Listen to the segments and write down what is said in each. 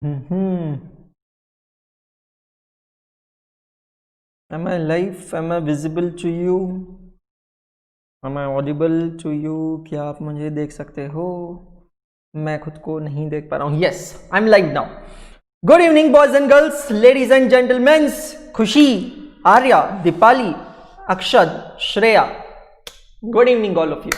Am I live? Am I visible to you? Am I audible to you? क्या आप मुझे देख सकते हो? मैं खुद को नहीं देख पा रहा हूँ. Yes, I'm live now. Good evening, boys and girls, ladies and gentlemen. खुशी, Arya, Deepali, अक्षद, Shreya. Good evening, all of you.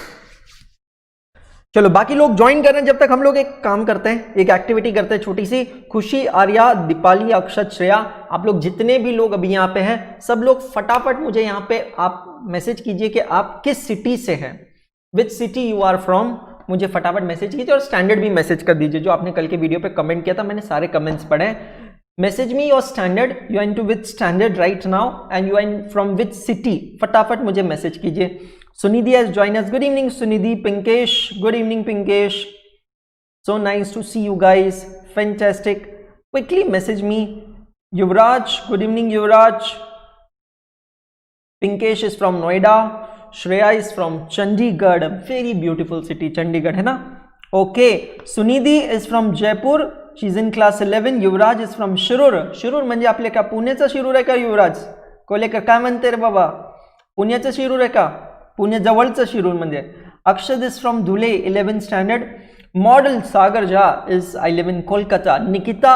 चलो बाकी लोग ज्वाइन कर रहे हैं. जब तक हम लोग एक काम करते हैं, एक एक्टिविटी करते हैं छोटी सी. खुशी, आर्या, दीपाली, अक्षत, श्रेया, आप लोग जितने भी लोग अभी यहाँ पे हैं, सब लोग फटाफट मुझे यहाँ पे आप मैसेज कीजिए कि आप किस सिटी से हैं, which city you are from. मुझे फटाफट मैसेज कीजिए और स्टैंडर्ड भी मैसेज कर दीजिए. जो आपने कल के वीडियो पे कमेंट किया था, मैंने सारे कमेंट्स पढ़े हैं. Message me your standard, you are into which standard right now and you are from which city. फटाफट मुझे मैसेज कीजिए. Sunidhi has joined us. Good evening, Sunidhi. Pinkesh, good evening, Pinkesh. So nice to see you guys. Fantastic. Quickly message me. Yuvraj, good evening, Yuvraj. Pinkesh is from Noida. Shreya is from Chandigarh. Very beautiful city, Chandigarh, है ना? Okay. Sunidhi is from Jaipur. She's in class 11. Yuvraj is from Shirur. Shirur म्हणजे आपले का पुण्याचा शिरूर आहे का युवराज? कोलेकर काय म्हणते रे बाबा? पुण्याचं शिरूर आहे का? पुणे जवळचं शिरूर म्हणजे. Akshad is from Dhule 11th standard. Model Sagar Jha is I live in Kolkata. Nikita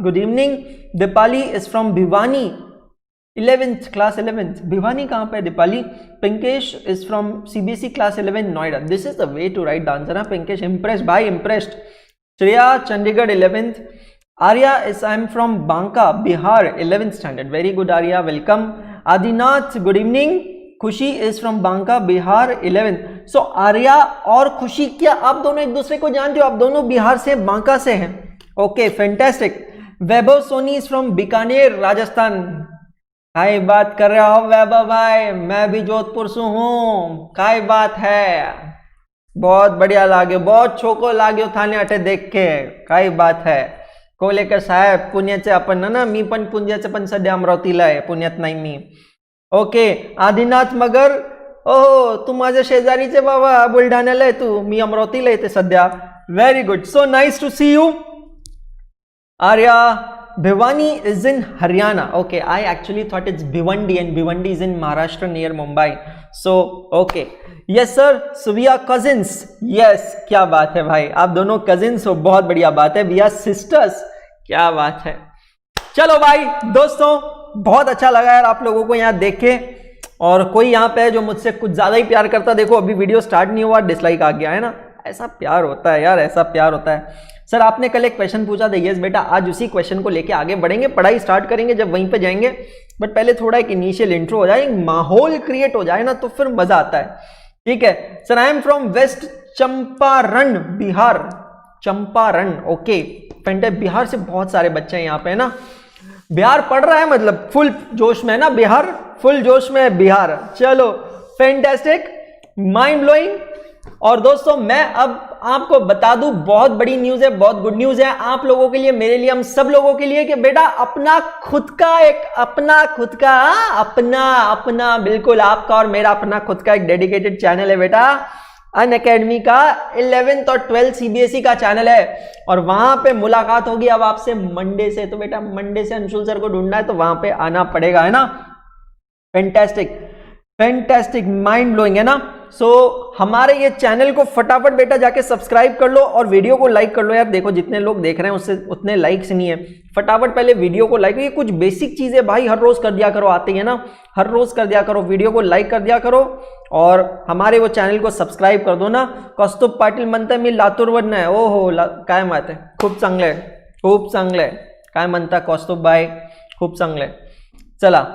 good evening. Deepali is from Bhiwani 11th class 11th. Bhiwani कहाँ पे है Deepali? Pinkesh is from CBSE class 11 Noida. This is the way to write the answer. ना पिंकेश, इम्प्रेस्ड भाई, impressed. Shreya Chandigarh 11th. Arya is I am from Banka Bihar 11th standard. Very good Arya, welcome. Adinath good evening. Khushi is from Banka Bihar 11th. So Arya और खुशी, क्या आप दोनों एक दूसरे को जानते हो? आप दोनों बिहार से, बांका से हैं. Okay, fantastic. Vaibhav Soni is from Bikaner Rajasthan. काय बात कर रहे हो वैभव भाई? मैं भी जोधपुर से हूं. काय बात है? बहुत बढ़िया लागे, बहुत छोको लाग्यो थाने अटे देख के. काय बात है? कोलेकर साहेब, पुण्याचे आपण ना, मी पण पुण्याचे पण सध्या अमरावतीला आहे, पुण्यात नाही मी. ओके. आदिनाथ मगर, ओहो तू माझ्या शेजारीचे बाबा, बुलढाण्याला आहे तू, मी अमरावतीला येते सध्या. Very good, so nice to see you. Arya, Bhiwani is in Haryana. Okay, I actually thought it's Bhiwandi and Bhiwandi is in Maharashtra near Mumbai. So okay, yes sir. सुविया कजिन्स, यस. क्या बात है भाई, आप दोनों कजिन्स हो, बहुत बढ़िया बात है. We are sisters. क्या बात है. चलो भाई दोस्तों, बहुत अच्छा लगा यार आप लोगों को यहाँ देख के. और कोई यहाँ पे है जो मुझसे कुछ ज्यादा ही प्यार करता. देखो अभी वीडियो स्टार्ट नहीं हुआ, डिसलाइक आ गया है ना. ऐसा प्यार होता है यार, ऐसा प्यार होता है. सर आपने कल एक क्वेश्चन पूछा था. यस बेटा, आज उसी क्वेश्चन को लेके आगे बढ़ेंगे, पढ़ाई स्टार्ट करेंगे जब वहीं पे जाएंगे. बट पहले थोड़ा एक इनिशियल इंट्रो हो जाए, एक माहौल क्रिएट हो जाए ना, तो फिर मजा आता है. ठीक है sir. I am from west Champaran Bihar. Champaran, okay. Bihar से बहुत सारे बच्चे हैं यहाँ पे, है ना. बिहार पढ़ रहा है, मतलब फुल जोश में है ना बिहार, फुल जोश में है बिहार. चलो फैंटास्टिक, माइंड ब्लोइंग. और दोस्तों मैं अब आपको बता दूं, बहुत बड़ी न्यूज है, बहुत गुड न्यूज है आप लोगों के लिए, मेरे लिए, हम सब लोगों के लिए, कि बेटा अपना खुद का एक, अपना बिल्कुल आपका और मेरा अपना खुद का एक डेडिकेटेड चैनल है बेटा. अनअकैडमी का 11th और 12th सीबीएसई का चैनल है. और वहां पे मुलाकात होगी अब आपसे मंडे से. तो बेटा मंडे से अंशुल सर को ढूंढना है तो वहां पे आना पड़ेगा, है ना. फैंटास्टिक, फैंटास्टिक, माइंड ब्लोइंग, है ना. सो हमारे ये चैनल को फटाफट बेटा जाके सब्सक्राइब कर लो और वीडियो को लाइक कर लो यार. देखो जितने लोग देख रहे हैं उससे उतने लाइक्स नहीं है. फटाफट पहले वीडियो को लाइक. ये कुछ बेसिक चीजें भाई हर रोज कर दिया करो, आती है ना, हर रोज कर दिया करो. वीडियो को लाइक कर दिया करो और हमारे वो चॅनल को सबस्क्राईब कर दो ना. कौस्तुभ पाटील म्हणताय मी लातूरवरनं आहे. ओ हो, काय माहित आहे, खूप चांगलं आहे, खूप चांगलं आहे. काय म्हणता कौस्तुभ भाई, खूप चांगलं आहे. चला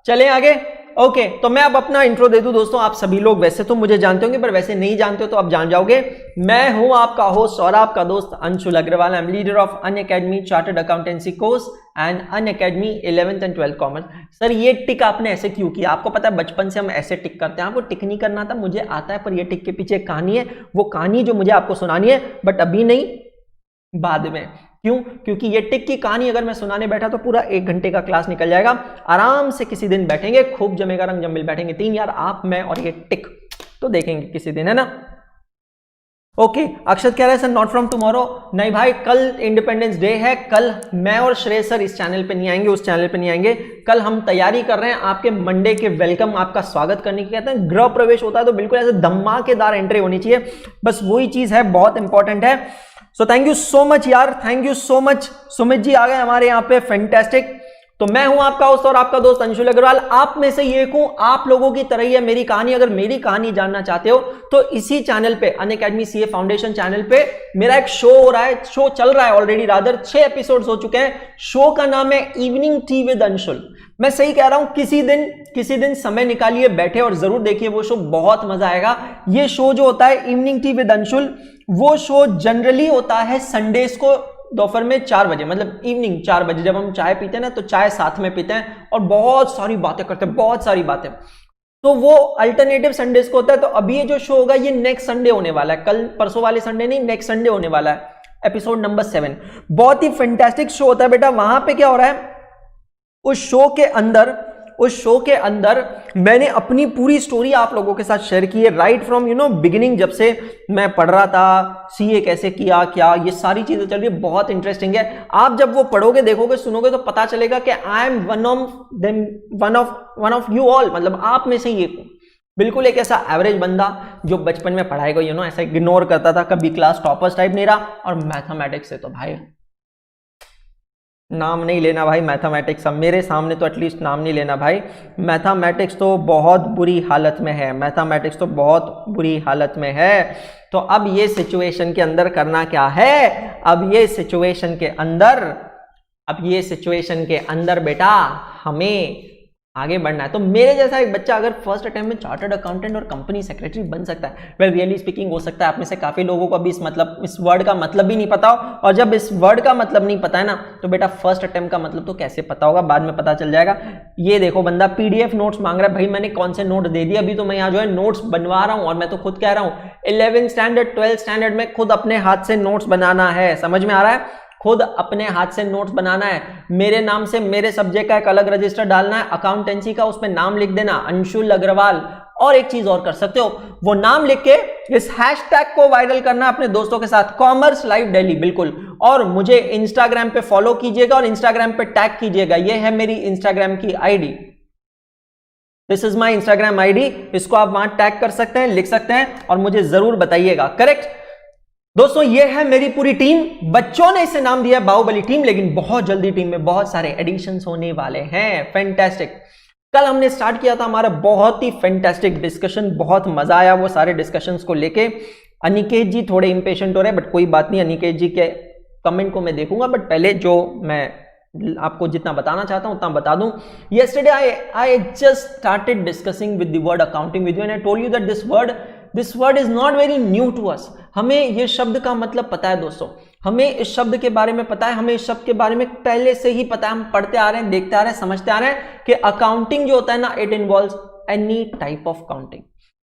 चले आगे. ओके, तो मैं अब अपना इंट्रो दे दूं दोस्तों. आप सभी लोग वैसे तो मुझे जानते होंगे, पर वैसे नहीं जानते हो तो अब जान जाओगे. मैं हूं आपका होस्ट और आपका दोस्त Anshul Agarwal. I am leader of Unacademy chartered accountancy course and Unacademy 11th and 12th commerce. Sir ये टिक आपने ऐसे क्यों किया? आपको पता है बचपन से हम ऐसे टिक करते हैं. आपको टिक नहीं करना था, मुझे आता है, पर ये टिक के पीछे एक कहानी है. वो कहानी जो मुझे आपको सुनानी है, बट अभी नहीं, बाद में. क्यों? क्योंकि ये टिक की कहानी अगर मैं सुनाने बैठा तो पूरा 1 घंटे का क्लास निकल जाएगा. आराम से किसी दिन बैठेंगे, खूब जमेगा रंग जमिल, बैठेंगे 3 यार, आप, मैं और ये टिक, तो देखेंगे किसी दिन, है ना. ओके अक्षत कह रहा है सर नॉट फ्रॉम टुमारो, नहीं भाई कल इंडिपेंडेंस डे है, कल मैं और श्रेय सर इस चैनल पे नहीं आएंगे, उस चैनल पे नहीं आएंगे, कल हम तैयारी कर रहे हैं आपके मंडे के वेलकम, आपका स्वागत करने की। कहते हैं गृह प्रवेश होता है तो बिल्कुल ऐसे धमाकेदार एंट्री होनी चाहिए, बस वही चीज है, बहुत इंपॉर्टेंट है। So thank you so much यार, thank you so much. Sumit ji आ गए हमारे यहाँ पे, फैंटास्टिक। तो मैं हूं आपका होस्ट और आपका दोस्त अंशुल अग्रवाल, आप में से एक हूं, आप लोगों की तरह ही है मेरी कहानी। अगर मेरी कहानी जानना चाहते हो तो इसी चैनल पे, अनअकैडमी सीए फाउंडेशन चैनल पे मेरा एक शो हो रहा है, शो चल रहा है ऑलरेडी, रादर 6 एपिसोड्स हो चुके हैं। शो का नाम है इवनिंग टी विद अंशुल। मैं सही कह रहा हूं, किसी दिन समय निकालिए, बैठे और जरूर देखिए वो शो, बहुत मजा आएगा। ये शो जो होता है इवनिंग टी विद अंशुल, वो शो जनरली होता है संडेज को दोपहर में 4 बजे, मतलब इवनिंग 4 बजे, जब हम चाय पीते हैं ना तो चाय साथ में पीते हैं और बहुत सारी बातें करते हैं, बहुत सारी बातें। तो वो अल्टरनेटिव संडेज को होता है। तो अभी ये जो शो होगा ये नेक्स्ट संडे होने वाला है, कल परसों वाले संडे नहीं, नेक्स्ट संडे होने वाला है, एपिसोड नंबर 7। बहुत ही फैंटास्टिक शो होता है बेटा। वहां पे क्या हो रहा है, उस शो के अंदर मैंने अपनी पूरी स्टोरी आप लोगों के साथ शेयर की है, राइट फ्रॉम बिगिनिंग, जब से मैं पढ़ रहा था, सीए कैसे किया, क्या ये सारी चीजें चल रही है, बहुत इंटरेस्टिंग है। आप जब वो पढ़ोगे, देखोगे, सुनोगे तो पता चलेगा कि I am one of you all, मतलब आप में से ही एक हूं, बिल्कुल एक ऐसा एवरेज बंदा जो बचपन में पढ़ाई को ऐसा इग्नोर करता था, कभी क्लास टॉपर्स टाइप नहीं रहा, और मैथमेटिक्स से तो भाई नाम नहीं लेना भाई, मैथमेटिक्स मेरे सामने तो एटलीस्ट नाम नहीं लेना भाई, मैथमेटिक्स तो बहुत बुरी हालत में है, मैथमेटिक्स तो बहुत बुरी हालत में है। तो अब ये सिचुएशन के अंदर करना क्या है, अब ये सिचुएशन के अंदर बेटा हमें आगे बढ़ना है। तो मेरे जैसा एक बच्चा अगर फर्स्ट अटेम्प्ट में चार्टर्ड अकाउंटेंट और कंपनी सेक्रेटरी बन सकता है, वेल रियली स्पीकिंग हो सकता है आप में से काफी लोगों को अभी इस वर्ड का मतलब भी नहीं पता हो, और जब इस वर्ड का मतलब नहीं पता है ना तो बेटा फर्स्ट अटेम्प्ट का मतलब तो कैसे पता होगा, बाद में पता चल जाएगा। ये देखो बंदा पीडीएफ नोट्स मांग रहा है, भाई मैंने कौन से नोट दे दिए, अभी तो मैं यहाँ जो है नोट्स बनवा रहा हूँ, और मैं तो खुद कह रहा हूँ 11th स्टैंडर्ड 12th स्टैंडर्ड में खुद अपने हाथ से नोट्स बनाना है, समझ में आ रहा है, खुद अपने हाथ से नोट्स बनाना है। मेरे नाम से मेरे सब्जेक्ट का एक अलग रजिस्टर डालना है, अकाउंटेंसी का, उसमें नाम लिख देना अंशुल अग्रवाल। और एक चीज और कर सकते हो, वो नाम लिख के इस हैशटैग को वायरल करना अपने दोस्तों के साथ, कॉमर्स लाइव दिल्ली, बिल्कुल, और मुझे इंस्टाग्राम पे फॉलो कीजिएगा और इंस्टाग्राम पे टैग कीजिएगा। ये है मेरी इंस्टाग्राम की ID, this is my Instagram ID, इसको आप वहां टैग कर सकते हैं, लिख सकते हैं और मुझे जरूर बताइएगा। करेक्ट दोस्तों, ये है मेरी पूरी टीम, बच्चों ने इसे नाम दिया बाहुबली टीम, लेकिन बहुत जल्दी टीम में बहुत सारे एडिशंस होने वाले हैं। फैंटास्टिक। कल हमने स्टार्ट किया था हमारा बहुत ही फैंटास्टिक डिस्कशन, बहुत मजा आया वो सारे डिस्कशंस को लेके। अनिकेत जी थोड़े इंपेशेंट हो रहे हैं, बट कोई बात नहीं, अनिकेत जी के कमेंट को मैं देखूंगा, बट पहले जो मैं आपको जितना बताना चाहता हूं उतना बता दूं। Yesterday I just started discussing with the word accounting with you and I told you that this word is not very new to us. हमें ये शब्द का मतलब पता है दोस्तों, हमें इस शब्द के बारे में पता है, हमें इस शब्द के बारे में पहले से ही पता है, हम पढ़ते आ रहे हैं, देखते आ रहे हैं, समझते आ रहे हैं कि अकाउंटिंग जो होता है ना, it involves any type of counting.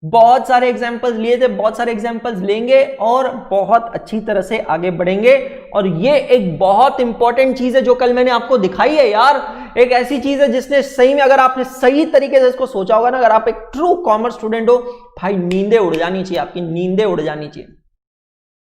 बहुत सारे एग्जाम्पल्स लिए थे, बहुत सारे एग्जाम्पल्स लेंगे और बहुत अच्छी तरह से आगे बढ़ेंगे। और ये एक बहुत इंपॉर्टेंट चीज है जो कल मैंने आपको दिखाई है यार, एक ऐसी चीज है जिसने सही में, अगर आपने सही तरीके से इसको सोचा होगा ना, अगर आप एक ट्रू कॉमर्स स्टूडेंट हो, भाई नींदें उड़ जानी चाहिए, आपकी नींदें उड़ जानी चाहिए,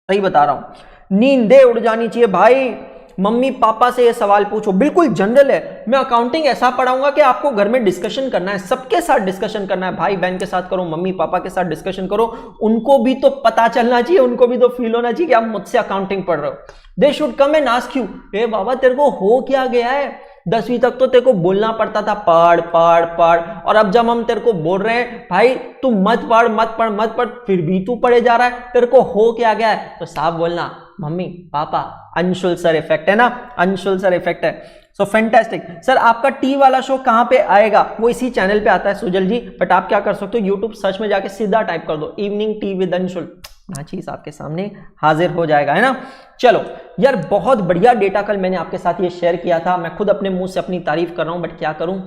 सही बता रहा हूं, नींदें उड़ जानी चाहिए भाई। मम्मी पापा से ये सवाल पूछो, बिल्कुल जनरल है, मैं अकाउंटिंग ऐसा पढ़ाऊंगा कि आपको घर में डिस्कशन करना है, सबके साथ डिस्कशन करना है, भाई बहन के साथ करो, मम्मी पापा के साथ डिस्कशन करो, उनको भी तो पता चलना चाहिए, उनको भी तो फील होना चाहिए कि आप मुझसे अकाउंटिंग पढ़ रहे हो। They should come and ask you, ए बाबा तेरे को हो क्या गया है, 10वीं तक तो तेरे को बोलना पड़ता था पढ़ पढ़ पढ़, और अब जब हम तेरे को बोल रहे हैं भाई तू मत पढ़ मत पढ़ मत पढ़, फिर भी तू पढ़े जा रहा है, तेरे को हो क्या गया है, तो साफ बोलना mummy papa, Anshul sir effect है ना, अंशुल सर इफेक्ट है। सो फैंटास्टिक। सर आपका टी वाला शो कहां पे आएगा, वो इसी चैनल पे आता है सुजल जी, बट आप क्या कर सकते हो, यूट्यूब सर्च में जाके सीधा टाइप कर दो इवनिंग टी विद अंशुल, ना चीज आपके सामने हाजिर हो जाएगा, है ना। चलो यार, बहुत बढ़िया डेटा कल मैंने आपके साथ ये शेयर किया था, मैं खुद अपने मुंह से अपनी तारीफ कर रहा हूं, बट क्या करूं।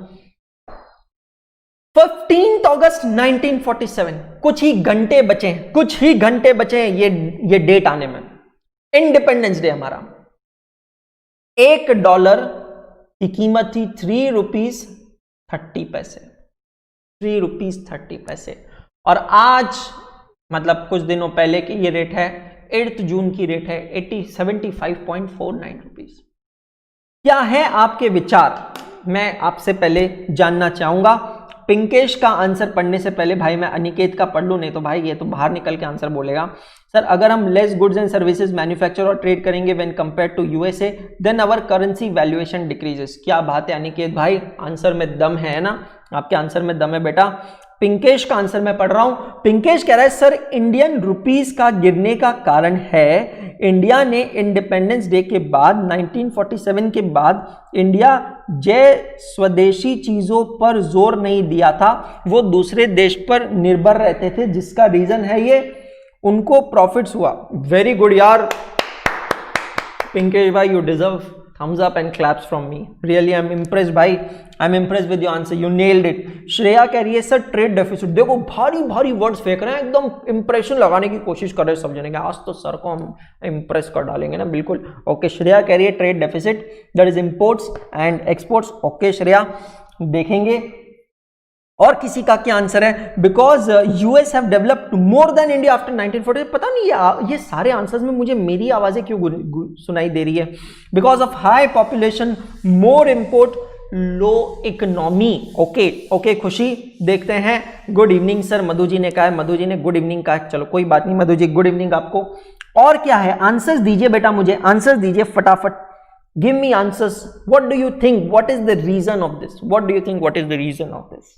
15 अगस्त 1947, कुछ ही घंटे बचे हैं ये डेट आने में, इंडिपेंडेंस डे हमारा। $1 की कीमत थी 3 रुपीज 30 पैसे, 3 रुपीज 30 पैसे, और आज मतलब कुछ दिनों पहले की ये रेट है, 8 जून की रेट है 75.49 रुपीज। क्या है आपके विचार, मैं आपसे पहले जानना चाहूंगा। पिंकेश का आंसर पढ़ने से पहले भाई मैं अनिकेत का पढ़ लूं, नहीं तो भाई ये तो बाहर निकल के आंसर बोलेगा। सर अगर हम less goods and services manufacture और ट्रेड करेंगे when compare to USA then our currency valuation decreases. क्या बात है अनिकेत भाई, आंसर में दम है ना, आपके आंसर में दम है बेटा। पिंकेश का आंसर मैं पढ़ रहा हूं। पिंकेश कह रहा है सर इंडियन रुपीस का गिरने का कारण है इंडिया ने इंडिपेंडेंस डे के बाद 1947 के बाद इंडिया जय स्वदेशी चीजों पर जोर नहीं दिया था, वो दूसरे देश पर निर्भर रहते थे, जिसका रीजन है ये उनको प्रॉफिट्स हुआ। वेरी गुड यार पिंकेश भाई, you deserve thumbs up and claps from me. Really I'm impressed भाई, I'm impressed with your answer, you nailed it. Shreya कह रही है सर ट्रेड डेफिसिट, देखो भारी भारी वर्ड्स फेंक रहे हैं, एकदम इंप्रेशन लगाने की कोशिश कर रहे हैं सब जने, आज तो सर को हम इंप्रेस कर डालेंगे ना बिल्कुल। ओके श्रेया कह रही है trade deficit that is imports and exports. Okay Shreya देखेंगे और किसी का क्या आंसर है। Because US have developed more than India after 1940। पता नहीं ये सारे आंसर्स में मुझे मेरी आवाजें क्यों सुनाई दे रही है। Because of high population, more import, low economy. Okay okay खुशी देखते हैं। Good evening sir, Madhu ji ने कहा है, मधु जी ने गुड इवनिंग कहा, चलो कोई बात नहीं मधु जी, गुड इवनिंग आपको। और क्या है, आंसर्स दीजिए बेटा, मुझे आंसर्स दीजिए फटाफट, give me answers. What do you think, what is the reason of this, what do you think, what is the reason of this.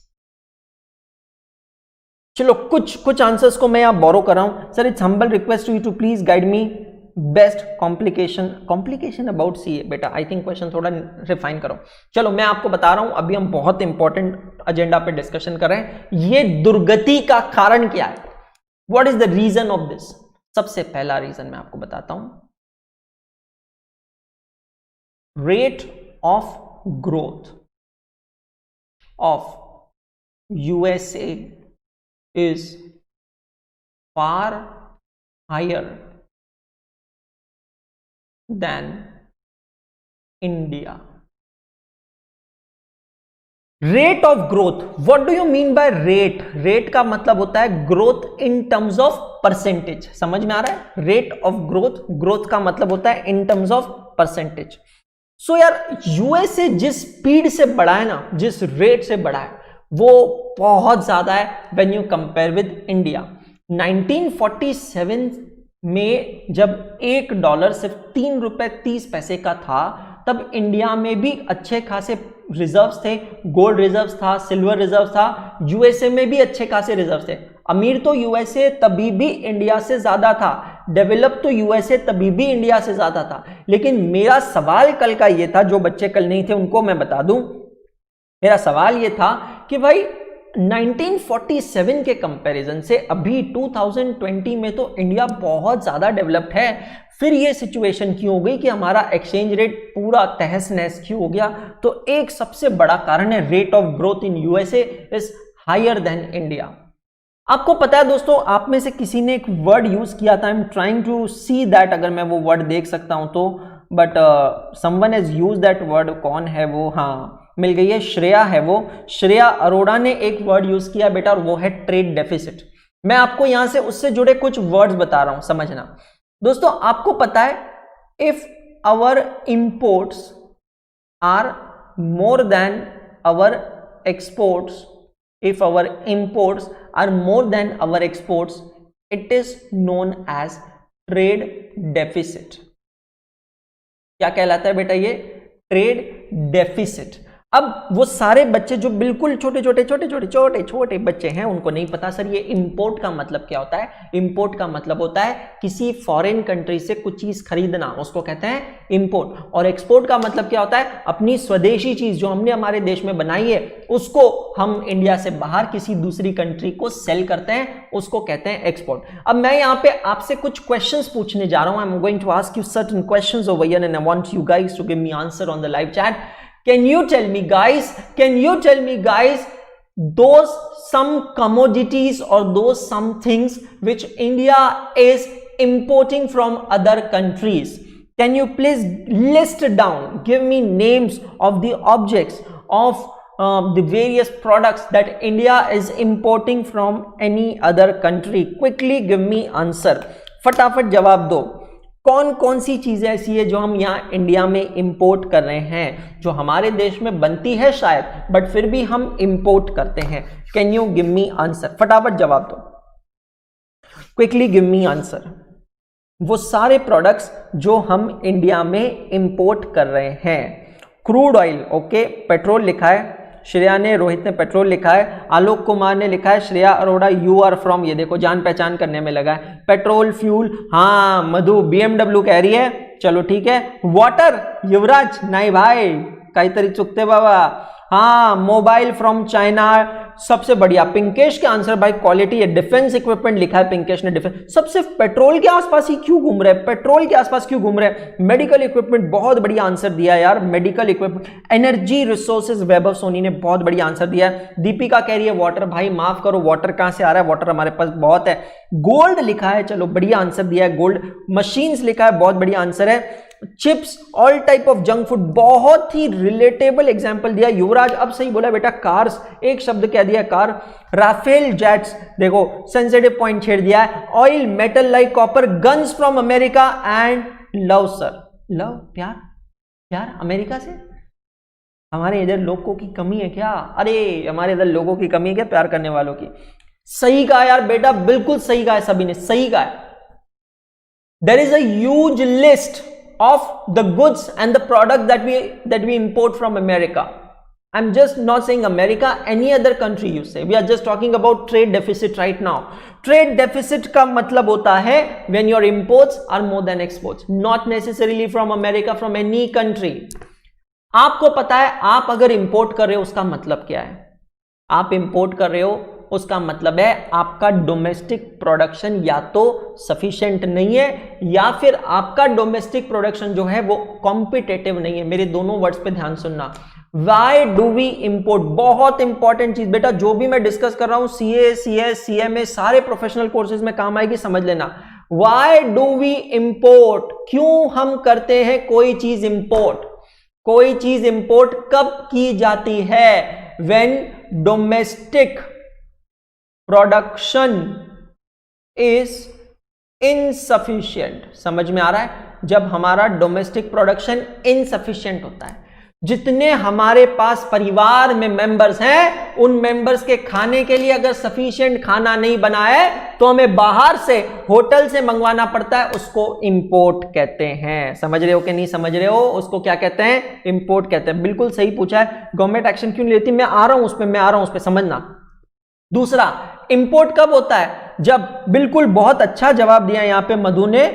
चलो कुछ आंसर्स को मैं यहां बोरो कर रहा हूं। Sir it's humble request to you to please guide me best complication about CA. बेटा I think question थोड़ा रिफाइन करो। चलो मैं आपको बता रहा हूं, अभी हम बहुत इंपॉर्टेंट एजेंडा पे डिस्कशन कर रहे हैं। ये दुर्गति का कारण क्या है, what is the reason of this. सबसे पहला रीजन मैं आपको बताता हूं, rate of growth of USA is far higher than India. Rate of growth, what do you mean by rate? Rate का मतलब होता है growth in terms of percentage, समझ में आ रहा है। Rate of growth, growth का मतलब होता है in terms of percentage. So यार यूएसए जिस स्पीड से बढ़ा है ना, जिस रेट से बढ़ा है वो बहुत ज्यादा है when you compare with India. 1947 में जब $1 सिर्फ 3 रुपए 30 पैसे का था, तब इंडिया में भी अच्छे खासे रिजर्व्स थे, गोल्ड रिजर्व्स था, सिल्वर रिजर्व था, यूएसए में भी अच्छे खासे रिजर्व्स थे। अमीर तो यूएसए तभी भी इंडिया से ज्यादा था, डेवलप तो यूएसए तभी भी इंडिया से ज्यादा था। लेकिन मेरा सवाल कल का ये था, जो बच्चे कल नहीं थे उनको मैं बता दूं, मेरा सवाल ये था कि भाई 1947 के कंपैरिजन से अभी 2020 में तो इंडिया बहुत ज्यादा डेवलप्ड है, फिर ये सिचुएशन क्यों हो गई कि हमारा एक्सचेंज रेट पूरा तहस नहस क्यों हो गया। तो एक सबसे बड़ा कारण है rate of growth in USA is higher than India. आपको पता है दोस्तों, आप में से किसी ने एक वर्ड यूज किया था, I am trying to see that, अगर मैं वो वर्ड देख सकता हूं तो, but someone has use that word. कौन है वो, हाँ मिल गई है, श्रेया है वो, श्रेया अरोड़ा ने एक वर्ड यूज किया बेटा, और वो है ट्रेड डेफिसिट। मैं आपको यहां से उससे जुड़े कुछ वर्ड्स बता रहा हूं, समझना दोस्तों। आपको पता है, if our imports are more than our exports, if our imports are more than our exports, it is known as trade deficit। क्या कहलाता है बेटा ये, ट्रेड डेफिसिट। अब वो सारे बच्चे जो बिल्कुल छोटे छोटे बच्चे हैं, उनको नहीं पता सर ये इंपोर्ट का मतलब क्या होता है। इंपोर्ट का मतलब होता है किसी फॉरेन कंट्री से कुछ चीज खरीदना, उसको कहते हैं इंपोर्ट। और एक्सपोर्ट का मतलब क्या होता है, अपनी स्वदेशी चीज जो हमने हमारे देश में बनाई है उसको हम इंडिया से बाहर किसी दूसरी कंट्री को सेल करते हैं, उसको कहते हैं एक्सपोर्ट। अब मैं यहाँ पे आपसे कुछ क्वेश्चंस पूछने जा रहा हूं। I am going to ask you certain questions over here and I want you guys to give me answer on the live chat. Can you tell me guys, those some commodities or those some things which India is importing from other countries? Can you please list down, give me names of the objects, of the various products that India is importing from any other country? Quickly give me answer. फटाफट जवाब दो. कौन कौन सी चीजें ऐसी है जो हम यहाँ इंडिया में इंपोर्ट कर रहे हैं, जो हमारे देश में बनती है शायद, बट फिर भी हम इंपोर्ट करते हैं? Can you give me answer? फटाफट जवाब दो. Quickly give me answer. वो सारे प्रोडक्ट्स जो हम इंडिया में इंपोर्ट कर रहे हैं. क्रूड ऑयल, ओके, पेट्रोल लिखा है, श्रेया ने, रोहित ने पेट्रोल लिखा है, आलोक कुमार ने लिखा है, Shreya Arora you are from, ये देखो जान पहचान करने में लगा है, पेट्रोल फ्यूल, हाँ मधु BMW कह रही है, चलो ठीक है. वाटर, युवराज नहीं भाई, कई तरी चुकते बाबा. हाँ, मोबाइल फ्रॉम चाइना, सबसे बढ़िया. पिंकेश के आंसर भाई क्वालिटी है. डिफेंस इक्विपमेंट लिखा है पिंकेश ने, डिफेंस. सब सिर्फ पेट्रोल के आसपास ही क्यों घूम रहे हैं, पेट्रोल के आसपास क्यों घूम रहे हैं? मेडिकल इक्विपमेंट, बहुत बढ़िया आंसर दिया यार, मेडिकल इक्विपमेंट. एनर्जी रिसोर्सेज, वैभव सोनी ने बहुत बढ़िया आंसर दिया है. दीपिका कह रही है वाटर, भाई माफ करो, वाटर कहां से आ रहा है, वाटर हमारे पास बहुत है. गोल्ड लिखा है, चलो बढ़िया आंसर दिया है. गोल्ड. मशीन्स लिखा है, बहुत बढ़िया आंसर है. Chips, all type of junk food, बहुत ही रिलेटेबल एग्जांपल दिया. युवराज अब सही बोला बेटा, कार्स, एक शब्द कह दिया कार. राफेल जेट्स, देखो सेंसिटिव पॉइंट छेड़ दिया है. Oil, metal like copper, guns from America and love. Sir love, प्यार, प्यार अमेरिका से? हमारे इधर लोगों की कमी है क्या? अरे हमारे इधर लोगों की कमी है क्या प्यार करने वालों की? सही कहा यार बेटा, बिल्कुल सही कहा है, सभी ने सही कहा है. There is a huge list of the goods and the product that we import from America. I'm just not saying America, any other country you say. We are just talking about trade deficit right now. Trade deficit का मतलब होता है when your imports are more than exports, not necessarily from America, from any country. आपको पता है आप अगर import कर रहे हो उसका मतलब क्या है? आप इंपोर्ट कर रहे हो उसका मतलब है आपका डोमेस्टिक प्रोडक्शन या तो सफिशिएंट नहीं है या फिर आपका डोमेस्टिक प्रोडक्शन जो है वो कॉम्पिटिटिव नहीं है. मेरे दोनों वर्ड्स पे ध्यान सुनना. वाई डू वी इंपोर्ट, बहुत इंपॉर्टेंट चीज बेटा, जो भी मैं डिस्कस कर रहा हूं CA, CS, CMA, सारे प्रोफेशनल कोर्सेज में काम आएगी, समझ लेना. वाई डू वी इंपोर्ट, क्यों हम करते हैं कोई चीज इंपोर्ट? कोई चीज इंपोर्ट कब की जाती है? When domestic production is insufficient. समझ में आ रहा है? जब हमारा डोमेस्टिक प्रोडक्शन इनसफिशिएंट होता है. जितने हमारे पास परिवार में मेंबर्स हैं उन मेंबर्स के खाने के लिए अगर सफिशिएंट खाना नहीं बना है तो हमें बाहर से होटल से मंगवाना पड़ता है, उसको इंपोर्ट कहते हैं. समझ रहे हो कि नहीं समझ रहे हो? उसको क्या कहते हैं? इंपोर्ट कहते हैं. बिल्कुल सही पूछा है. गवर्नमेंट एक्शन क्यों नहीं लेती? मैं आ रहा हूं उस पर, समझना. दूसरा, इंपोर्ट कब होता है? जब, बिल्कुल बहुत अच्छा जवाब दिया यहां पे मधु ने,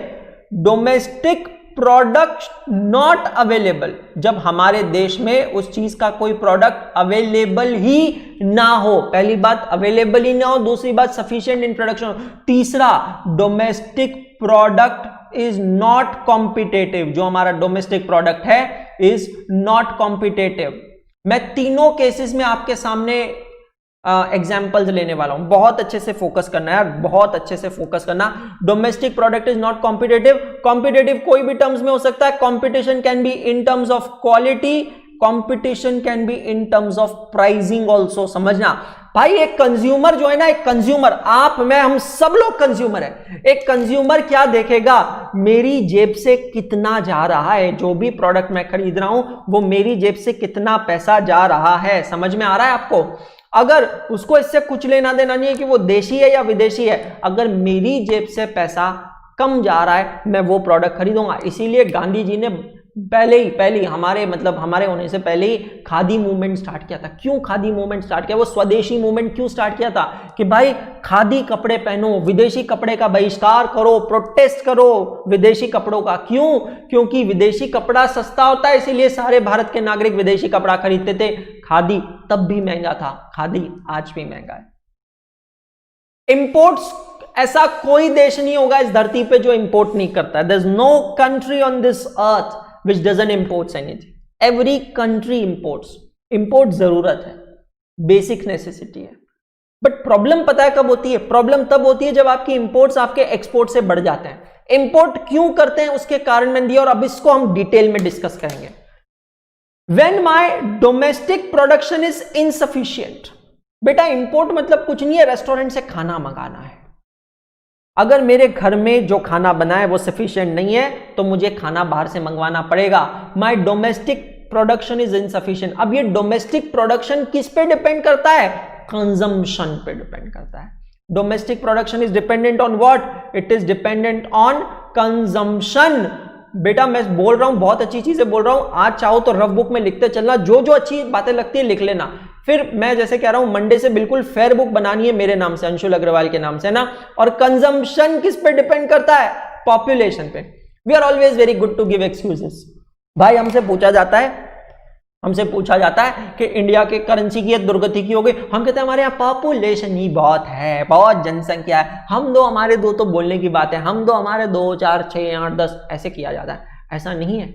डोमेस्टिक प्रोडक्ट नॉट अवेलेबल, जब हमारे देश में उस चीज का कोई प्रोडक्ट अवेलेबल ही ना हो. पहली बात अवेलेबल ही ना हो, दूसरी बात सफिशिएंट इन प्रोडक्शन. तीसरा, domestic product is not competitive, जो हमारा डोमेस्टिक प्रोडक्ट है इज नॉट कॉम्पिटिटिव. मैं तीनों केसेस में आपके सामने एग्जाम्पल्स लेने वाला हूं. बहुत अच्छे से फोकस करना है यार, बहुत अच्छे से फोकस करना. Domestic product is not competitive. Competitive कोई भी टर्म्स में हो सकता है. Competition can be in terms of quality, competition can be in terms of pricing also. समझना भाई, एक कंज्यूमर जो है ना, एक कंज्यूमर, आप, मैं, हम सब लोग कंज्यूमर है. एक कंज्यूमर क्या देखेगा? मेरी जेब से कितना जा रहा है, जो भी प्रोडक्ट मैं खरीद रहा हूं वो मेरी जेब से कितना पैसा जा रहा है. समझ में आ रहा है आपको? अगर उसको इससे कुछ लेना देना नहीं है कि वो देशी है या विदेशी है, अगर मेरी जेब से पैसा कम जा रहा है मैं वो प्रोडक्ट खरीदूंगा. इसीलिए गांधी जी ने पहले ही हमारे होने से पहले ही खादी मूवमेंट स्टार्ट किया था. क्यों खादी मूवमेंट स्टार्ट किया? वो स्वदेशी मूवमेंट क्यों स्टार्ट किया था? कि भाई खादी कपड़े पहनो, विदेशी कपड़े का बहिष्कार करो, प्रोटेस्ट करो विदेशी कपड़ों का. क्यों? क्योंकि विदेशी कपड़ा सस्ता होता है, इसीलिए सारे भारत के नागरिक विदेशी कपड़ा खरीदते थे. खादी तब भी महंगा था, खादी आज भी महंगा है. इंपोर्ट्स, ऐसा कोई देश नहीं होगा इस धरती पे जो इंपोर्ट नहीं करता है. There is no country on this earth which doesn't imports anything. Every country imports. Import जरूरत है, बेसिक नेसेसिटी है. बट प्रॉब्लम पता है कब होती है? प्रॉब्लम तब होती है जब आपकी इंपोर्ट्स आपके एक्सपोर्ट से बढ़ जाते हैं. इंपोर्ट क्यों करते हैं उसके कारण मैंने दिया और अब इसको हम डिटेल में डिस्कस करेंगे. When my domestic production is insufficient. बेटा इंपोर्ट मतलब कुछ नहीं है, रेस्टोरेंट से खाना मंगाना है। अगर मेरे घर में जो खाना बना है वो सफिशिएंट नहीं है तो मुझे खाना बाहर से मंगवाना पड़ेगा। My domestic production is insufficient. अब ये डोमेस्टिक प्रोडक्शन किस पे डिपेंड करता है? कंजम्पशन पे डिपेंड करता है। Domestic production is dependent on what? It is dependent on consumption. बेटा मैं बोल रहा हूं, बहुत अच्छी चीजें बोल रहा हूं, आज चाहो तो रफ बुक में लिखते चलना, जो जो अच्छी बातें लगती है लिख लेना। फिर मैं जैसे कह रहा हूं मंडे से बिल्कुल फेयर बुक बनानी है मेरे नाम से, अंशुल अग्रवाल के नाम से ना। और कंजम्पशन किस पे डिपेंड करता है? पॉपुलेशन पे। We are always very good to give excuses. भाई हमसे पूछा जाता है कि इंडिया के करेंसी की दुर्गति की हो गई, हम कहते हैं हमारे यहाँ पॉपुलेशन ही बहुत है, बहुत जनसंख्या है, हम दो हमारे दो, तो बोलने की बात है, हम दो हमारे 2 4 6 8 10 ऐसे किया जाता है। ऐसा नहीं है।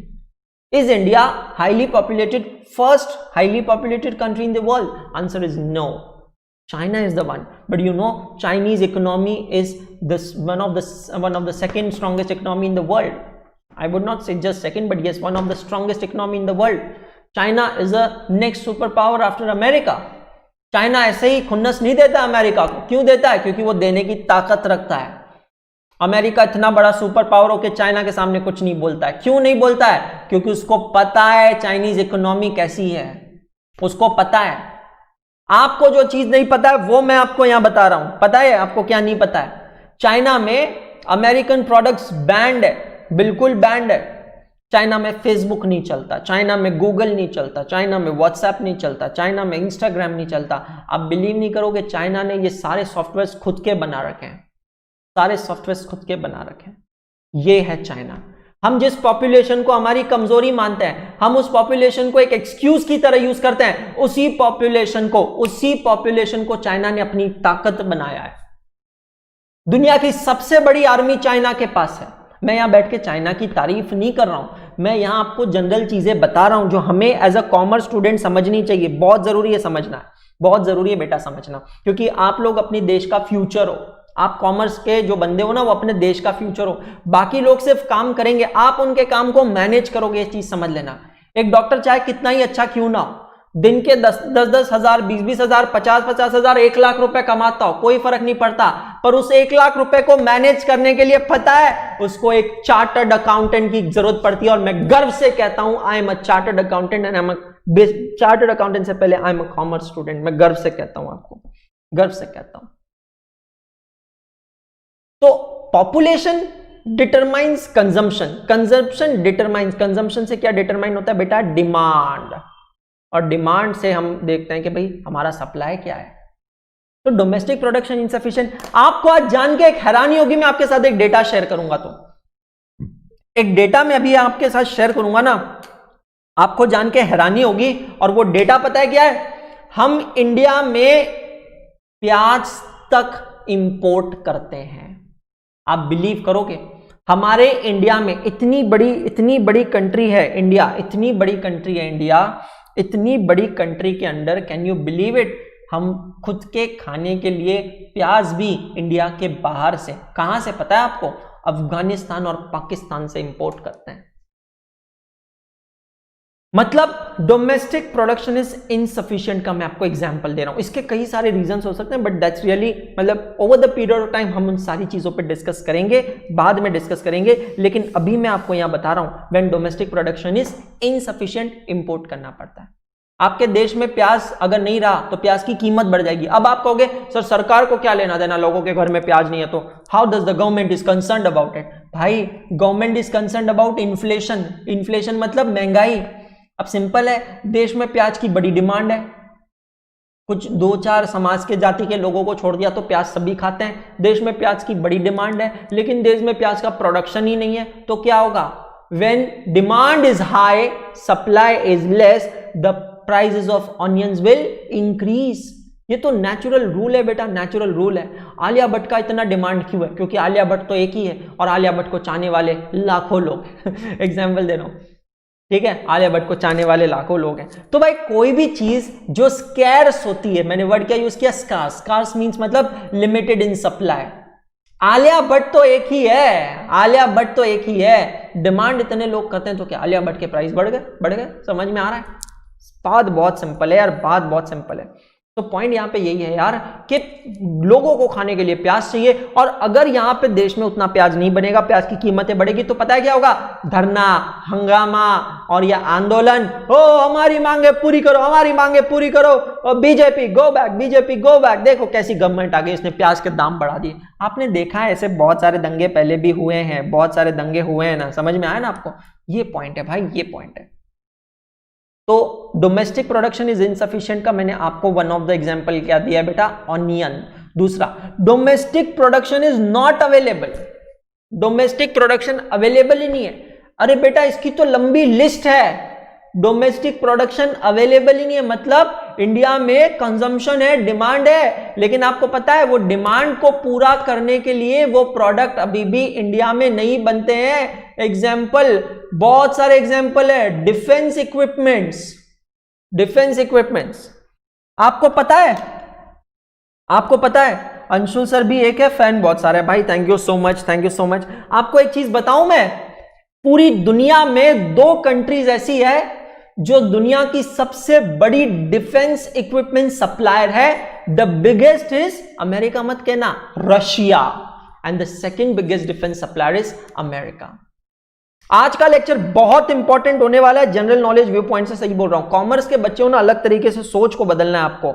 Is India highly populated, first highly populated country in the world? Answer is no, China is the one. But you know, Chinese economy is one of the second strongest economy in the world. I would not say just second, but yes, one of the strongest economy in the world. China is the next superpower after America. China ऐसे ही खुन्नस नहीं देता America को। क्यों देता है? क्योंकि वो देने की ताकत रखता है। अमेरिका इतना बड़ा सुपर पावर होकर चाइना के सामने कुछ नहीं बोलता है। क्यों नहीं बोलता है? क्योंकि उसको पता है चाइनीज इकोनॉमी कैसी है, उसको पता है। आपको जो चीज नहीं पता है वो मैं आपको यहां बता रहा हूं। पता है आपको क्या नहीं पता है? चाइना में अमेरिकन प्रोडक्ट्स बैंड है, बिल्कुल बैंड है। चाइना में फेसबुक नहीं चलता, चाइना में गूगल नहीं चलता, चाइना में व्हाट्सएप नहीं चलता, चाइना में इंस्टाग्राम नहीं चलता। आप बिलीव नहीं करोगे, चाइना ने ये सारे सॉफ्टवेयर खुद के बना रखे हैं, सारे सॉफ्टवेयर खुद के बना रखे हैं। ये है चाइना। हम जिस पॉपुलेशन को हमारी कमजोरी मानते हैं, हम उस पॉपुलेशन को एक एक्सक्यूज की तरह यूज करते हैं। उसी पॉपुलेशन को चाइना ने अपनी ताकत बनाया है। दुनिया की सबसे बड़ी आर्मी चाइना के पास है। मैं यहां बैठ के चाइना की तारीफ नहीं कर रहा हूं, मैं यहां आपको जनरल चीजें बता रहा हूं जो हमें एज अ कॉमर्स स्टूडेंट समझनी चाहिए। बहुत जरूरी है समझना, बहुत जरूरी है बेटा समझना, क्योंकि आप लोग अपने देश का फ्यूचर हो। आप कॉमर्स के जो बंदे हो ना, वो अपने देश का फ्यूचर हो। बाकी लोग सिर्फ काम करेंगे, आप उनके काम को मैनेज करोगे। ये चीज समझ लेना। एक डॉक्टर चाहे कितना ही अच्छा क्यों ना हो, दिन के 10 हजार, 20 हजार, 50 हजार, 1 लाख रुपए कमाता हो, कोई फर्क नहीं पड़ता। पर उस 1 लाख रुपए को मैनेज करने के लिए पता है उसको एक चार्टर्ड अकाउंटेंट की जरूरत पड़ती है। और मैं गर्व से कहता हूं, I am a chartered accountant and I am chartered accountant से पहले I am a commerce student. मैं गर्व से कहता हूं, आपको गर्व से कहता हूं। तो population determines consumption, consumption determines, consumption से क्या डिटरमाइन होता है बेटा? डिमांड। और डिमांड से हम देखते हैं कि भाई हमारा सप्लाई क्या है। तो डोमेस्टिक प्रोडक्शन इनसफिशिएंट। आपको आज जान के एक हैरानी होगी, मैं आपके साथ एक डेटा शेयर करूंगा। तो एक डेटा मैं अभी आपके साथ शेयर करूंगा ना, आपको जान के हैरानी होगी। और वो डेटा पता है क्या है? हम इंडिया में प्याज तक इंपोर्ट करते हैं। आप बिलीव करोगे, हमारे इंडिया में इतनी बड़ी कंट्री है इंडिया, इतनी बड़ी कंट्री है इंडिया, इतनी बड़ी कंट्री के अंदर, कैन यू बिलीव इट, हम खुद के खाने के लिए प्याज भी इंडिया के बाहर से, कहां से पता है आपको? अफगानिस्तान और पाकिस्तान से इंपोर्ट करते हैं। मतलब डोमेस्टिक प्रोडक्शन इज इनसफिशिएंट का मैं आपको एग्जांपल दे रहा हूं। इसके कई सारे रीजंस हो सकते हैं, बट दैट्स रियली, मतलब over the period of time हम उन सारी चीजों पे डिस्कस करेंगे, बाद में डिस्कस करेंगे। लेकिन अभी मैं आपको यहां बता रहा हूं, when domestic production is insufficient, import करना पड़ता है। आपके देश में प्याज अगर नहीं रहा तो प्याज की कीमत बढ़ जाएगी। अब आप कहोगे सर सरकार को क्या लेना देना, लोगों के घर में प्याज नहीं है तो? How does the government is concerned about it? भाई government is concerned about inflation. Inflation मतलब महंगाई। अब सिंपल है, देश में प्याज की बड़ी डिमांड है, कुछ 2-4 समाज के जाति के लोगों को छोड़ दिया तो प्याज सभी खाते हैं। देश में प्याज की बड़ी डिमांड है, लेकिन देश में प्याज का प्रोडक्शन ही नहीं है, तो क्या होगा? When demand is high, supply is less, the prices of onions will increase. ये तो नेचुरल रूल है बेटा, नेचुरल रूल है। आलिया भट्ट का इतना डिमांड क्यों है? क्योंकि आलिया भट्ट तो एक ही है और आलिया भट्ट को चाहने वाले लाखों लोग एग्जाम्पल दे रहा हूं, ठीक है? आलिया भट्ट को चाहने वाले लाखों लोग हैं। तो भाई कोई भी चीज जो स्कैर्स होती है, मैंने वर्ड क्या यूज किया? स्कार्स। स्कार्स मींस मतलब limited in supply. Alia Bhatt तो एक ही है, आलिया भट्ट तो एक ही है। डिमांड इतने लोग करते हैं तो क्या आलिया भट्ट के प्राइस बढ़ गए? समझ में आ रहा है? बात बहुत सिंपल है यार, बात बहुत सिंपल है। तो पॉइंट यहां पे यही है यार कि लोगों को खाने के लिए प्याज चाहिए, और अगर यहां पे देश में उतना प्याज नहीं बनेगा, प्याज की कीमतें बढ़ेगी, तो पता है क्या होगा? धरना, हंगामा और यह आंदोलन। ओ हमारी मांगे पूरी करो, हमारी मांगे पूरी करो, और BJP go back, BJP go back. देखो कैसी गवर्नमेंट आ गई, इसने प्याज के दाम बढ़ा दिए। आपने देखा है ऐसे बहुत सारे दंगे पहले भी हुए हैं, बहुत सारे दंगे हुए हैं ना, समझ में आया ना आपको? ये पॉइंट है भाई, ये पॉइंट है। तो डोमेस्टिक प्रोडक्शन इज इनसफिशिएंट का मैंने आपको वन ऑफ द एग्जांपल क्या दिया है बेटा? ऑनियन। दूसरा, domestic production is not available. Domestic production available ही नहीं है। अरे बेटा इसकी तो लंबी लिस्ट है। डोमेस्टिक प्रोडक्शन अवेलेबल ही नहीं है, मतलब इंडिया में कंजम्पशन है, डिमांड है, लेकिन आपको पता है वो डिमांड को पूरा करने के लिए वो प्रोडक्ट अभी भी इंडिया में नहीं बनते हैं। एग्जाम्पल, बहुत सारे एग्जाम्पल है। डिफेंस इक्विपमेंट्स, डिफेंस इक्विपमेंट्स आपको पता है? आपको पता है? अंशुल सर भी एक है, फैन बहुत सारे भाई, thank you so much, thank you so much. आपको एक चीज बताऊं मैं, पूरी दुनिया में 2 कंट्रीज ऐसी है जो दुनिया की सबसे बड़ी डिफेंस इक्विपमेंट सप्लायर है। द बिगेस्ट इज, अमेरिका मत कहना, Russia, and the second biggest defence supplier is America. आज का लेक्चर बहुत इंपॉर्टेंट होने वाला है, जनरल नॉलेज व्यू पॉइंट से सही बोल रहा हूं। कॉमर्स के बच्चों ने अलग तरीके से सोच को बदलना है आपको।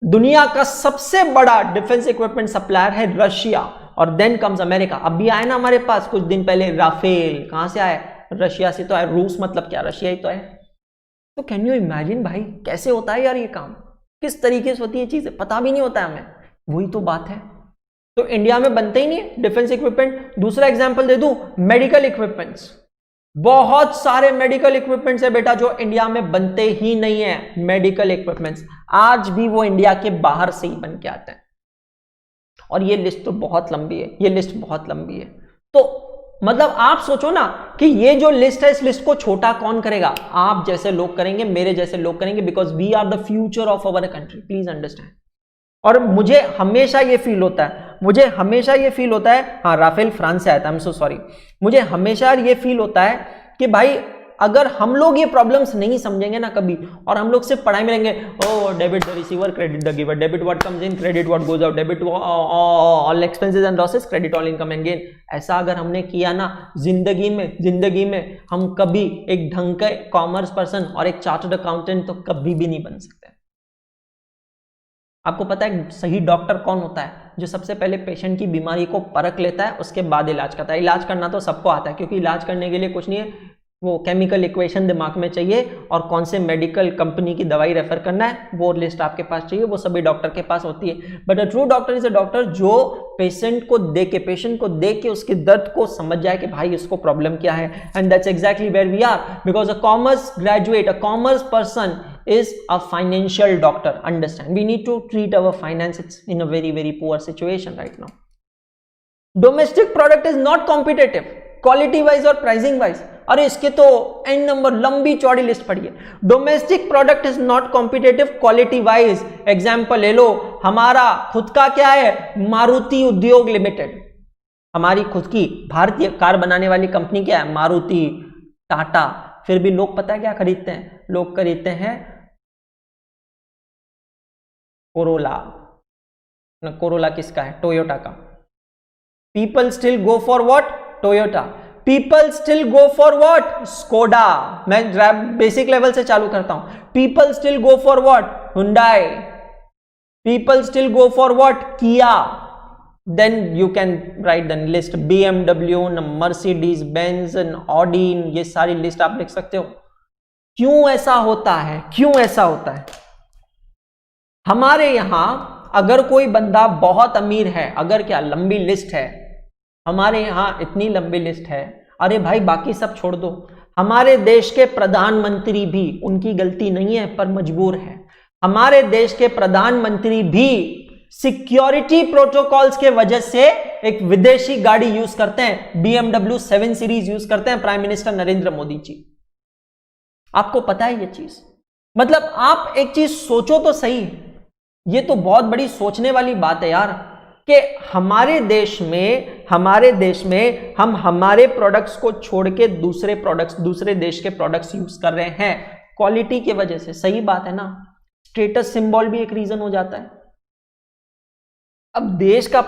दुनिया का सबसे बड़ा डिफेंस इक्विपमेंट सप्लायर है रशिया, और देन कम्स अमेरिका। अभी आए ना हमारे पास कुछ दिन पहले राफेल, कहां से आए? रशिया से तो आए। रूस मतलब क्या? रशिया ही तो है। तो कैन यू इमेजिन भाई कैसे होता है यार ये काम, किस तरीके से होती है चीजें, पता भी नहीं होता है हमें। वही तो बात है। तो इंडिया में बनते ही नहीं है डिफेंस इक्विपमेंट। दूसरा एग्जांपल दे दूं, मेडिकल इक्विपमेंट्स। बहुत सारे मेडिकल इक्विपमेंट्स है बेटा जो इंडिया में बनते ही नहीं है। मेडिकल इक्विपमेंट्स आज भी वो इंडिया के बाहर से ही बन के आते हैं, और ये लिस्ट तो बहुत लंबी है, ये लिस्ट बहुत लंबी है। तो मतलब आप सोचो ना कि ये जो लिस्ट है, इस लिस्ट को छोटा कौन करेगा? आप जैसे लोग करेंगे, मेरे जैसे लोग करेंगे, because we are the future of our country, please understand. और मुझे हमेशा ये फील होता है, मुझे हमेशा ये फील होता है, हाँ राफेल फ्रांस से आया था, आई एम सो सॉरी। मुझे हमेशा ये फील होता है कि भाई अगर हम लोग ये प्रॉब्लम्स नहीं समझेंगे ना कभी, और हम लोग सिर्फ पढ़ाई में रहेंगे, ओ debit the receiver, credit the giver, debit what comes in, credit what goes out, debit all expenses and losses, credit all income and gain. ऐसा अगर हमने किया ना जिंदगी में हम कभी एक ढंग के कॉमर्स पर्सन और एक चार्टर्ड अकाउंटेंट तो कभी भी नहीं बन सकते। आपको पता है सही डॉक्टर कौन होता है? जो सबसे पहले पेशेंट की बीमारी को परख लेता है, उसके बाद इलाज करता है। इलाज करना तो सबको आता है, क्योंकि इलाज करने के लिए कुछ नहीं है, वो केमिकल इक्वेशन दिमाग में चाहिए, और कौन से मेडिकल कंपनी की दवाई रेफर करना है वो लिस्ट आपके पास चाहिए, वो सभी डॉक्टर के पास होती है। But a true doctor is a doctor जो पेशेंट को देख के उसके दर्द को समझ जाए कि भाई इसको प्रॉब्लम क्या है। And that's exactly where we are, because a commerce graduate, a commerce person is a financial doctor. Understand, we need to treat our finances in a very very poor situation right now. Domestic product is not competitive quality wise और pricing wise. अरे इसके तो n number लंबी चौड़ी list पड़ी है। Domestic product is not competitive quality wise. Example ले लो, हमारा खुद का क्या है? मारुति उद्योग लिमिटेड, हमारी खुद की भारतीय कार बनाने वाली कंपनी क्या है? मारुति, टाटा। फिर भी लोग पता है क्या खरीदते हैं? लोग खरीदते हैं कोरोला। कोरोला किसका है? टोयोटा का। People still go for what? Toyota. People still go for what? Skoda. मैं बेसिक लेवल से चालू करता हूं। People still go for what? Hyundai. People still go for what? Kia. Then you can write the list, BMW, Mercedes Benz, Audi, ये सारी list आप लिख सकते हो। क्यों ऐसा होता है? क्यों ऐसा होता है? हमारे यहां अगर कोई बंदा बहुत अमीर है, अगर क्या लंबी लिस्ट है, हमारे यहां इतनी लंबी लिस्ट है, अरे भाई बाकी सब छोड़ दो, हमारे देश के प्रधानमंत्री भी, उनकी गलती नहीं है पर मजबूर है, हमारे देश के प्रधानमंत्री भी सिक्योरिटी प्रोटोकॉल्स के वजह से एक विदेशी गाड़ी यूज करते हैं, BMW 7 सीरीज यूज करते हैं प्राइम मिनिस्टर नरेंद्र मोदी जी। आपको पता है ये चीज? मतलब आप एक चीज सोचो तो सही, ये तो बहुत बड़ी सोचने वाली बात है यार। कि हमारे देश में हम हमारे प्रोडक्ट्स को छोड़ के दूसरे देश के प्रोडक्ट्स यूज कर रहे हैं क्वालिटी की वजह से। सही बात है ना, स्टेटस सिंबल भी एक रीजन हो जाता है। अब देश का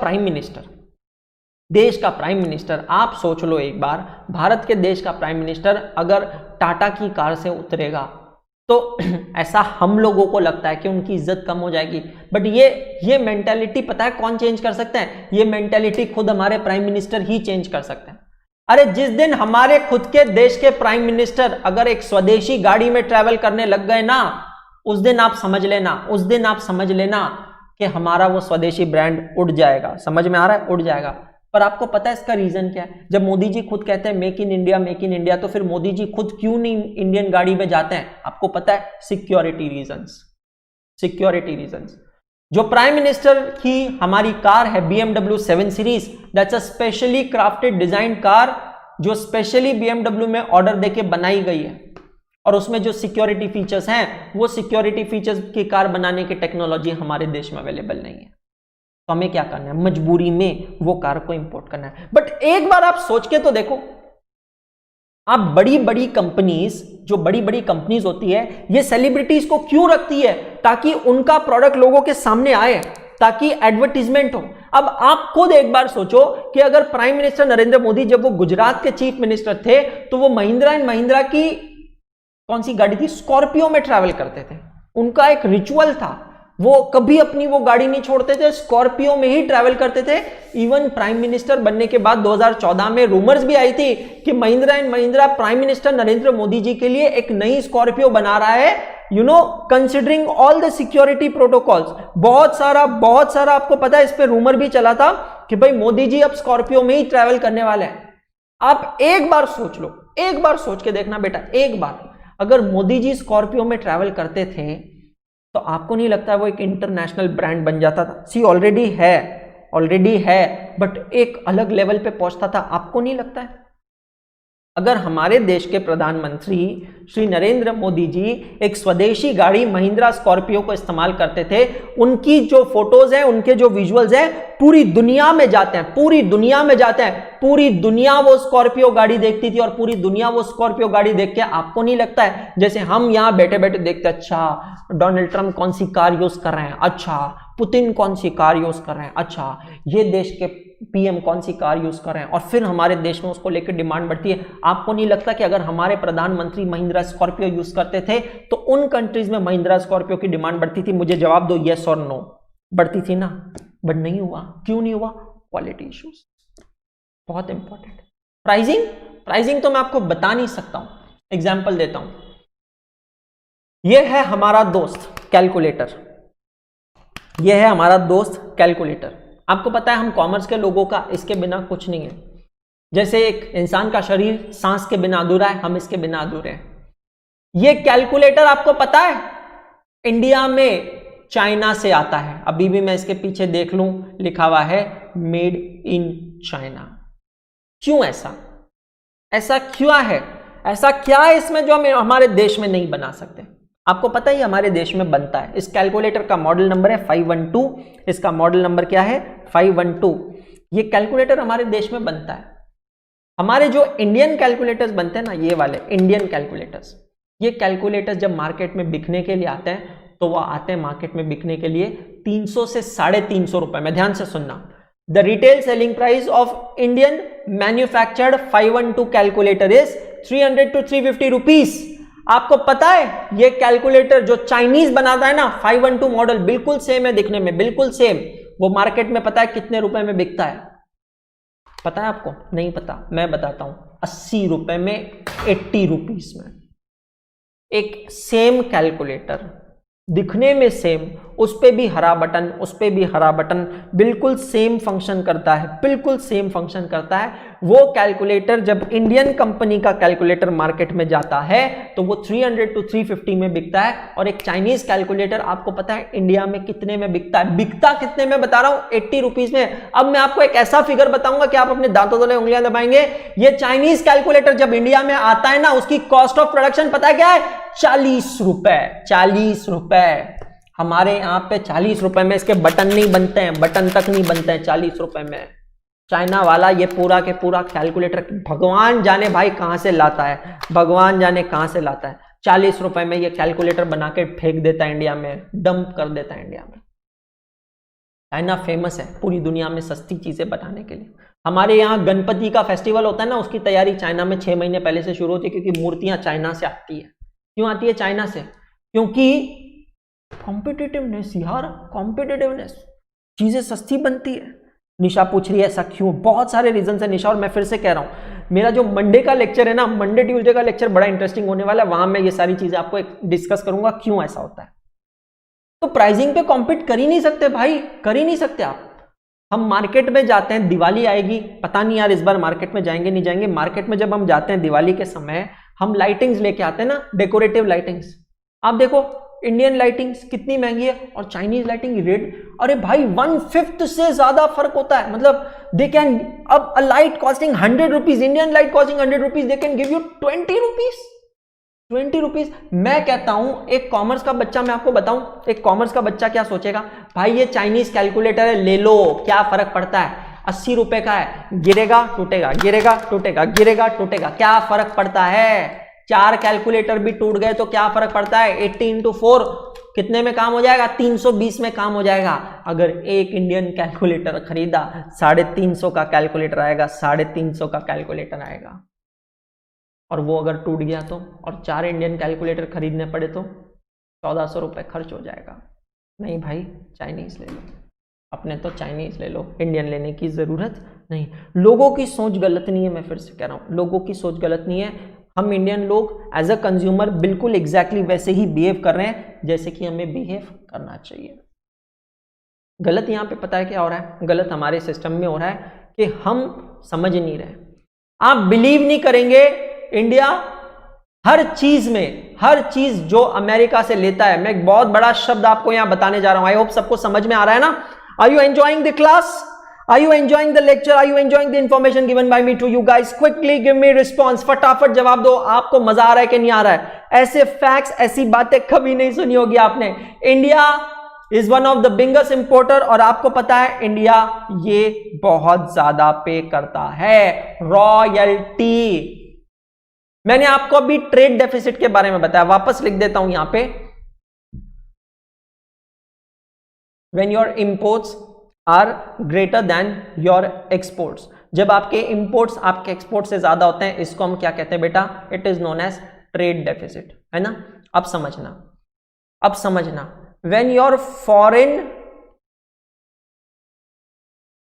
प्राइम मिनिस्टर आप सोच लो एक बार, भारत के देश का प्राइम मिनिस्टर अगर टाटा की कार से उतरेगा तो ऐसा हम लोगों को लगता है कि उनकी इज्जत कम हो जाएगी, बट ये मेंटालिटी पता है कौन चेंज कर सकता है? ये मेंटालिटी खुद हमारे प्राइम मिनिस्टर ही चेंज कर सकते हैं। अरे जिस दिन हमारे खुद के देश के प्राइम मिनिस्टर अगर एक स्वदेशी गाड़ी में ट्रैवल करने लग गए ना, उस दिन आप समझ लेना कि हमारा वो स्वदेशी ब्रांड उड़ जाएगा। समझ में आ रहा है? उड़ जाएगा। पर आपको पता है इसका रीजन क्या है? जब मोदी जी खुद कहते हैं मेक इन इंडिया, तो फिर मोदी जी खुद क्यों नहीं इंडियन गाड़ी में जाते हैं? आपको पता है, सिक्योरिटी रीजंस। जो प्राइम मिनिस्टर की हमारी कार है BMW 7 series, that's a specially crafted design car जो स्पेशली BMW में ऑर्डर देके बनाई गई है, और उसमें जो सिक्योरिटी फीचर्स हैं वो सिक्योरिटी फीचर्स की कार बनाने की टेक्नोलॉजी हमारे देश में अवेलेबल नहीं है। तो हमें क्या करना है? मजबूरी में वो कार को इंपोर्ट करना है। बट एक बार आप सोच के तो देखो, आप बड़ी बड़ी कंपनीज होती है, ये सेलिब्रिटीज को क्यों रखती है? ताकि उनका प्रोडक्ट लोगों के सामने आए, ताकि एडवर्टीजमेंट हो। अब आप खुद एक बार सोचो कि अगर प्राइम मिनिस्टर नरेंद्र मोदी जब वो गुजरात के चीफ मिनिस्टर थे तो वो महिंद्रा एंड महिंद्रा की कौन सी गाड़ी थी? स्कॉर्पियो में ट्रैवल करते थे। उनका एक रिचुअल था, वो कभी अपनी वो गाड़ी नहीं छोड़ते थे, स्कॉर्पियो में ही ट्रैवल करते थे। इवन प्राइम मिनिस्टर बनने के बाद 2014 में रूमर्स भी आई थी कि Mahindra and Mahindra prime minister Narendra Modi ji के लिए एक नई स्कॉर्पियो बना रहा है, considering all the security protocols. बहुत सारा आपको पता है, इस पे रूमर भी चला था कि भाई मोदी जी अब स्कॉर्पियो में ही ट्रैवल करने वाले हैं। आप एक बार सोच लो, एक बार सोच के देखना बेटा, एक बार अगर मोदी जी स्कॉर्पियो में ट्रैवल करते थे तो आपको नहीं लगता वो एक इंटरनेशनल ब्रांड बन जाता था? सी ऑलरेडी है, बट एक अलग लेवल पे पहुंचता था। आपको नहीं लगता है? अगर हमारे देश के प्रधानमंत्री श्री नरेंद्र मोदी जी एक स्वदेशी गाड़ी महिंद्रा स्कॉर्पियो को इस्तेमाल करते थे, उनकी जो फोटोज हैं, उनके जो विजुअल्स हैं, पूरी दुनिया में जाते हैं। पूरी दुनिया वो स्कॉर्पियो गाड़ी देखती थी, और पूरी दुनिया वो स्कॉर्पियो गाड़ी देख के आपको नहीं लगता है जैसे हम यहां बैठे बैठे देखते हैं, अच्छा डोनाल्ड ट्रंप कौन सी कार यूज कर रहे हैं, अच्छा पुतिन कौन सी कार यूज कर रहे हैं, अच्छा ये देश के पीएम कौन सी कार यूज कर रहे हैं, और फिर हमारे देश में उसको लेकर डिमांड बढ़ती है। आपको नहीं लगता कि अगर हमारे प्रधानमंत्री महिंद्रा स्कॉर्पियो यूज करते थे तो उन कंट्रीज में महिंद्रा स्कॉर्पियो की डिमांड बढ़ती थी? मुझे जवाब दो, यस और नो। बढ़ती थी ना, बट नहीं हुआ। क्यों नहीं हुआ? Quality issues. बहुत इंपॉर्टेंट। प्राइसिंग तो मैं आपको बता नहीं सकता हूं, एग्जाम्पल देता हूं। यह है हमारा दोस्त कैलकुलेटर। आपको पता है हम कॉमर्स के लोगों का इसके बिना कुछ नहीं है। जैसे एक इंसान का शरीर सांस के बिना अधूरा है, हम इसके बिना अधूरे हैं। ये कैलकुलेटर आपको पता है इंडिया में चाइना से आता है। अभी भी मैं इसके पीछे देख लूं, लिखा हुआ है मेड इन चाइना। क्यों ऐसा क्यों है? ऐसा क्या है इसमें जो हम हमारे देश में नहीं बना सकते? आपको पता ही हमारे देश में बनता है। इस कैलकुलेटर का मॉडल नंबर है 512। इसका मॉडल नंबर क्या है? 512। ये कैलकुलेटर हमारे देश में बनता है। हमारे जो इंडियन कैलकुलेटर्स बनते हैं ना, ये वाले इंडियन कैलकुलेटर्स, ये कैलकुलेटर्स जब मार्केट में बिकने के लिए आते हैं तो वो आते हैं मार्केट में बिकने के लिए 300 से 350 रुपए में। ध्यान से सुनना, the retail selling price of Indian manufactured 512 calculator is 300 to 350 rupees. आपको पता है ये कैलकुलेटर जो चाइनीज बनाता है ना, 512 मॉडल बिल्कुल सेम है दिखने में, बिल्कुल सेम। वो मार्केट में पता है कितने रुपए में बिकता है? पता है आपको? नहीं पता, मैं बताता हूं। 80 रुपए में, 80 रुपीस में। एक सेम कैलकुलेटर, दिखने में सेम, उस पे भी हरा बटन, उस पे भी हरा बटन, बिल्कुल सेम फंक्शन करता है, बिल्कुल सेम फंक्शन करता है। वो कैलकुलेटर जब इंडियन कंपनी का कैलकुलेटर मार्केट में जाता है तो वो 300 to 350 में बिकता है। और एक चाइनीज कैलकुलेटर आपको पता है इंडिया में कितने में बिकता है? बिकता कितने में बता रहा हूं? 80 रुपीज में। अब मैं आपको एक ऐसा फिगर बताऊंगा कि आप अपने दांतों तले उंगलियां दबाएंगे। ये चाइनीज कैलकुलेटर जब इंडिया में आता है ना, उसकी कॉस्ट ऑफ प्रोडक्शन पता है क्या है? 40 रुपए। हमारे यहाँ पे 40 रुपए में इसके बटन नहीं बनते हैं, बटन तक नहीं बनते हैं 40 रुपए में। चाइना वाला ये पूरा के पूरा कैलकुलेटर भगवान जाने भाई कहाँ से लाता है, भगवान जाने कहाँ से लाता है। 40 रुपए में ये कैलकुलेटर बना के फेंक देता है इंडिया में, डंप कर देता है इंडिया में। चाइना फेमस है पूरी दुनिया में सस्ती चीजें बनाने के लिए। हमारे यहाँ गणपति का फेस्टिवल होता है ना, उसकी तैयारी चाइना में 6 महीने पहले से शुरू होती है, क्योंकि मूर्तियां चाइना से आती है। क्यों आती है चाइना से? क्योंकि कॉम्पिटिटिवनेस यार, कॉम्पिटिटिवनेस, चीजें सस्ती बनती है। निशा पूछ रही है ऐसा क्यों? बहुत सारे रीजन है निशा, और मैं फिर से कह रहा हूं मेरा जो मंडे का लेक्चर है ना, मंडे ट्यूसडे का लेक्चर बड़ा इंटरेस्टिंग होने वाला है। वहां मैं ये सारी चीजें आपको डिस्कस करूंगा क्यों ऐसा होता है। तो प्राइसिंग पे कॉम्पीट कर ही नहीं सकते भाई, कर ही नहीं सकते आप। हम मार्केट में जाते हैं, दिवाली आएगी, पता नहीं यार इस बार मार्केट में जाएंगे नहीं जाएंगे। मार्केट में जब हम जाते हैं दिवाली के समय, हम लाइटिंग्स लेके आते हैं ना, डेकोरेटिव लाइटिंग्स। आप देखो इंडियन लाइटिंग्स कितनी महंगी है और चाइनीज लाइटिंग रेट, अरे भाई 1/5 से ज्यादा फर्क होता है। मतलब दे कैन, अब a light costing 100 rupees, Indian light costing 100 rupees, they can give you 20 rupees, 20 rupees. मैं कहता हूं एक कॉमर्स का बच्चा, मैं आपको बताऊं एक कॉमर्स का बच्चा क्या सोचेगा, भाई ये चाइनीज कैलकुलेटर है ले लो, क्या फर्क पड़ता है, 80 रुपए का है, गिरेगा टूटेगा, गिरेगा टूटेगा, गिरेगा टूटेगा, क्या फर्क पड़ता है। 4 कैलकुलेटर भी टूट गए तो क्या फर्क पड़ता है। 80 × 4 कितने में काम हो जाएगा? 320 में काम हो जाएगा। अगर एक इंडियन कैलकुलेटर खरीदा, 350 का कैलकुलेटर आएगा, 350 का कैलकुलेटर आएगा। और वो अगर टूट गया तो, और 4 इंडियन कैलकुलेटर खरीदने पड़े तो 1400 रुपये खर्च हो जाएगा। नहीं भाई चाइनीज ले लो, अपने तो चाइनीज ले लो, इंडियन लेने की जरूरत नहीं। लोगों की सोच गलत नहीं है, मैं फिर से कह रहा हूं लोगों की सोच गलत नहीं है। हम इंडियन लोग एज अ कंज्यूमर बिल्कुल एग्जैक्टली वैसे ही बिहेव कर रहे हैं जैसे कि हमें बिहेव करना चाहिए। गलत यहां पे पता है क्या हो रहा है? गलत हमारे सिस्टम में हो रहा है कि हम समझ नहीं रहे। आप बिलीव नहीं करेंगे, इंडिया हर चीज में, हर चीज जो अमेरिका से लेता है, मैं एक बहुत बड़ा शब्द आपको यहां बताने जा रहा हूं, आई होप सबको समझ में आ रहा है ना। Are you enjoying the class? Are you enjoying the lecture? Are you enjoying the information given by me to you guys? Quickly give me response. फटाफट जवाब दो, आपको मजा आ रहा है कि नहीं आ रहा है? ऐसे फैक्ट्स, ऐसी बातें कभी नहीं सुनी होगी आपने। India is one of the biggest importer, और आपको पता है इंडिया ये बहुत ज्यादा पे करता है रॉयल्टी। मैंने आपको अभी ट्रेड डेफिसिट के बारे में बताया, वापस लिख देता हूं यहां पे। When your imports are greater than your exports, जब आपके इंपोर्ट्स आपके एक्सपोर्ट से ज्यादा होते हैं, इसको हम क्या कहते हैं बेटा? It is known as trade deficit, है ना। अब समझना, अब समझना, when your foreign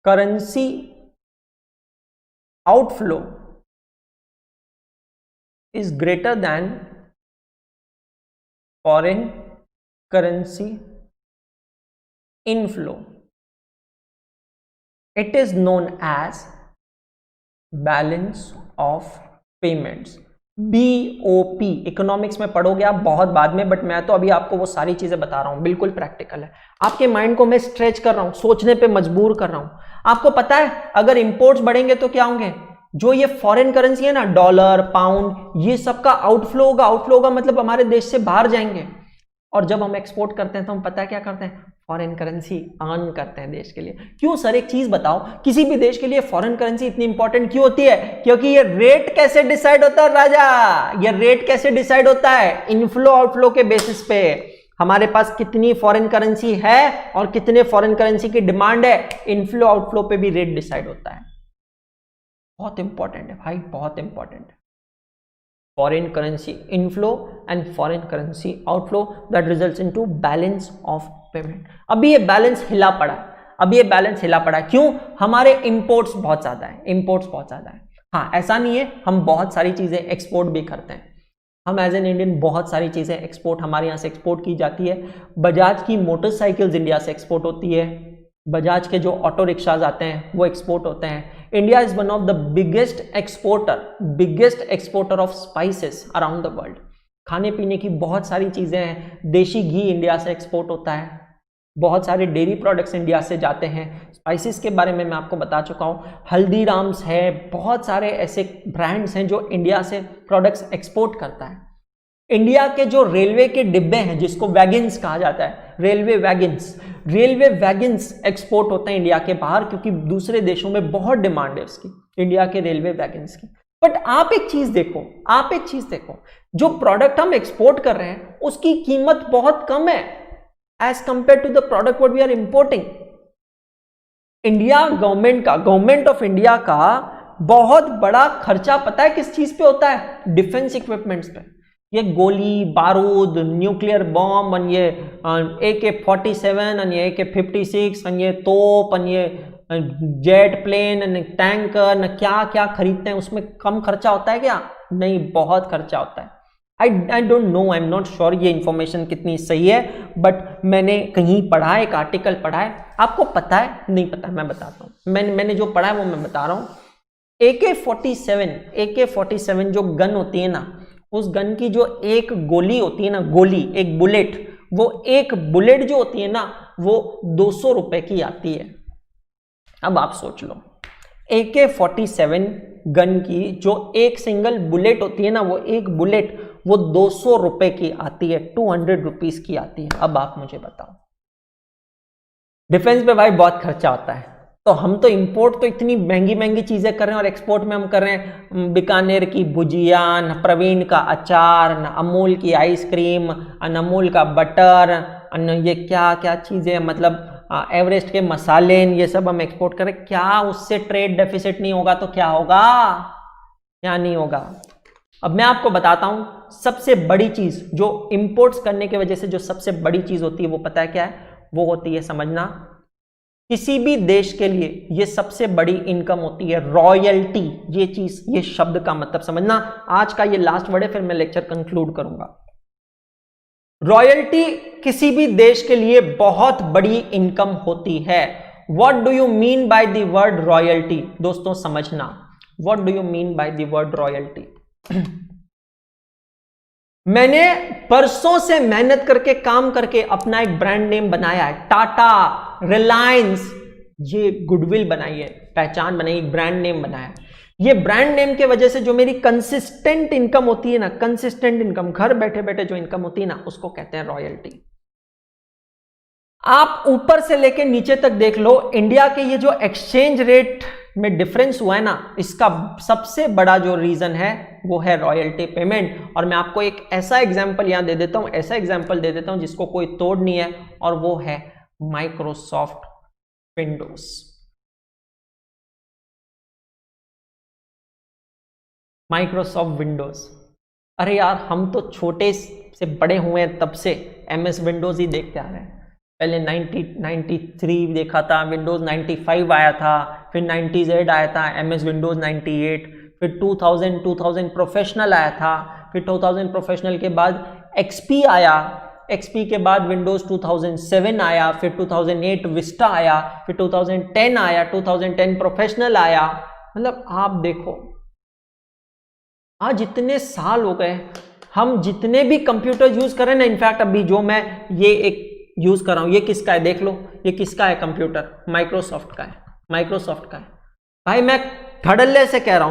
currency outflow is greater than foreign currency inflow, it is known as balance of payments, BOP। Economics में पढ़ोगे आप बहुत बाद में, बट मैं तो अभी आपको वो सारी चीजें बता रहा हूं, बिल्कुल प्रैक्टिकल है। आपके माइंड को मैं स्ट्रेच कर रहा हूं, सोचने पे मजबूर कर रहा हूं। आपको पता है अगर इंपोर्ट्स बढ़ेंगे तो क्या होंगे? जो ये फॉरेन करेंसी है ना, डॉलर, पाउंड, ये सबका आउटफ्लो होगा। आउटफ्लो होगा मतलब हमारे देश से बाहर जाएंगे। और जब हम एक्सपोर्ट करते हैं तो हम पता है क्या करते हैं? फॉरेन करेंसी अर्न करते हैं देश के लिए। क्यों सर? एक चीज बताओ, किसी भी देश के लिए फॉरेन करेंसी इतनी इंपॉर्टेंट क्यों होती है? क्योंकि ये रेट कैसे डिसाइड होता है राजा? ये रेट कैसे डिसाइड होता है? इनफ्लो आउटफ्लो के बेसिस पे। हमारे पास कितनी फॉरेन करेंसी है और कितने फॉरेन करेंसी की डिमांड है, इनफ्लो आउटफ्लो पे भी रेट डिसाइड होता है। बहुत इंपॉर्टेंट है भाई, बहुत इंपॉर्टेंट है। foreign currency inflow and foreign currency outflow that results into balance of payment। अभी ये बैलेंस हिला पड़ा है, अभी ये बैलेंस हिला पड़ा है। क्यों? हमारे इंपोर्ट्स बहुत ज्यादा है, इंपोर्ट्स बहुत ज्यादा है। हाँ, ऐसा नहीं है, हम बहुत सारी चीजें एक्सपोर्ट भी करते हैं। हम एज एन इंडियन बहुत सारी चीजें एक्सपोर्ट, हमारे यहाँ से एक्सपोर्ट की जाती है। बजाज की मोटरसाइकिल्स इंडिया से एक्सपोर्ट होती है, बजाज के जो ऑटो रिक्शाज आते हैं वो एक्सपोर्ट होते हैं। India is one of the biggest exporter of spices around the world. खाने पीने की बहुत सारी चीजें हैं। देशी घी इंडिया से एक्सपोर्ट होता है, बहुत सारे डेयरी प्रोडक्ट्स इंडिया से जाते हैं। स्पाइसेस के बारे में मैं आपको बता चुका हूँ, हल्दीराम्स है, बहुत सारे ऐसे ब्रांड्स हैं जो इंडिया से प्रोडक्ट्स एक्सपोर्ट करता है। इंडिया के जो रेलवे के डिब्बे हैं, जिसको वैगन्स कहा जाता है, रेलवे वैगन्स एक्सपोर्ट होते हैं इंडिया के बाहर, क्योंकि दूसरे देशों में बहुत डिमांड है उसकी, इंडिया के रेलवे वैगन्स की। बट आप एक चीज देखो, जो प्रोडक्ट हम एक्सपोर्ट कर रहे हैं उसकी कीमत बहुत कम है as compare to the product what we are importing. India government of India का बहुत बड़ा खर्चा पता है किस चीज पे होता है? डिफेंस इक्विपमेंट्स पे। ये गोली बारूद, न्यूक्लियर बॉम्ब, और ये AK-47 और ये AK-56 और ये तोप और ये जेट प्लेन और टैंकर न क्या क्या खरीदते हैं, उसमें कम खर्चा होता है क्या? नहीं, बहुत खर्चा होता है। I don't know, I am not sure ये इंफॉर्मेशन कितनी सही है, बट मैंने कहीं पढ़ा है, एक आर्टिकल पढ़ा है। आपको पता है? नहीं पता, मैं बताता हूँ। मैंने जो पढ़ा है वो मैं बता रहा हूँ। AK-47 जो गन होती है ना, उस गन की जो एक गोली होती है ना, एक बुलेट, वो एक बुलेट जो होती है ना, वो 200 रुपए की आती है। अब आप सोच लो, AK-47 गन की जो एक सिंगल बुलेट होती है ना, वो एक बुलेट वो 200 रुपए की आती है, 200 रुपीज की आती है। अब आप मुझे बताओ, डिफेंस पे भाई बहुत खर्चा होता है। तो हम तो इंपोर्ट तो इतनी महंगी महंगी चीजें कर रहे हैं, और एक्सपोर्ट में हम कर रहे हैं बीकानेर की भुजिया, न प्रवीण का अचार, न अमूल की आइसक्रीम, न अमूल का बटर, न ये क्या क्या चीजें, मतलब एवरेस्ट के मसाले, ये सब हम एक्सपोर्ट करें। क्या उससे ट्रेड डेफिसिट नहीं होगा तो क्या होगा? क्या नहीं होगा? अब मैं आपको बताता हूं, सबसे बड़ी चीज जो इंपोर्ट्स करने की वजह से जो सबसे बड़ी चीज होती है वो पता है क्या है? वो होती है, समझना, किसी भी देश के लिए ये सबसे बड़ी इनकम होती है रॉयल्टी। ये चीज, ये शब्द का मतलब समझना। आज का ये लास्ट वर्ड है, फिर मैं लेक्चर कंक्लूड करूंगा। रॉयल्टी किसी भी देश के लिए बहुत बड़ी इनकम होती है। What do you mean by the word royalty? दोस्तों समझना, what do you mean by the word royalty? मैंने परसों से मेहनत करके काम करके अपना एक ब्रांड नेम बनाया है, टाटा, रिलायंस, ये गुडविल बनाई है, पहचान बनाई, ब्रांड नेम बनाया है। ये ब्रांड नेम के वजह से जो मेरी कंसिस्टेंट इनकम होती है ना, कंसिस्टेंट इनकम, घर बैठे बैठे जो इनकम होती है ना, उसको कहते हैं रॉयल्टी। आप ऊपर से लेके नीचे तक देख लो, इंडिया के ये जो एक्सचेंज रेट में डिफरेंस हुआ है ना, इसका सबसे बड़ा जो रीजन है वो है रॉयल्टी पेमेंट। और मैं आपको एक ऐसा एग्जांपल यहां दे देता हूं, जिसको कोई तोड़ नहीं है, और वो है माइक्रोसॉफ्ट विंडोज। माइक्रोसॉफ्ट विंडोज, अरे यार हम तो छोटे से बड़े हुए हैं, तब से MS विंडोज ही देखते आ रहे हैं। पहले 93 देखा था, विंडोज 95 आया था, फिर 90Z आया था, MS विंडोज 98, फिर 2000 प्रोफेशनल आया था, फिर 2000 प्रोफेशनल के बाद XP आया, XP के बाद विंडोज 2007 आया, फिर 2008 विस्टा आया, फिर 2010 आया, 2010 प्रोफेशनल आया। मतलब आप देखो, आज इतने साल हो गए, हम जितने भी कंप्यूटर यूज कर रहे हैं ना, इनफैक्ट अभी जो मैं ये एक यूज कर रहा हूं, ये किसका है देख लो, ये किसका है कंप्यूटर? माइक्रोसॉफ्ट का है, माइक्रोसॉफ्ट का है। भाई मैं धड़ल्ले से कह रहा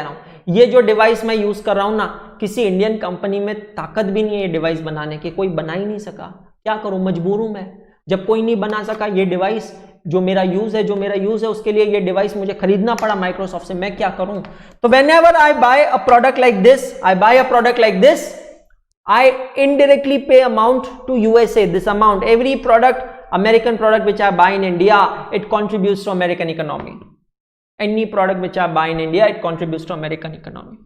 हूं, ये जो डिवाइस मैं यूज कर रहा हूं ना, किसी इंडियन कंपनी में ताकत भी नहीं है ये डिवाइस बनाने की, कोई बना ही नहीं सका। क्या करूं, मजबूर हूं मैं। जब कोई नहीं बना सका ये डिवाइस, जो मेरा यूज है उसके लिए ये डिवाइस मुझे खरीदना पड़ा माइक्रोसॉफ्ट से, मैं क्या करूं? तो whenever I buy a product like this, I indirectly pay amount to USA. This amount, every product, American product which I buy in India, it contributes to American economy. Any product which I buy in India, it contributes to American economy.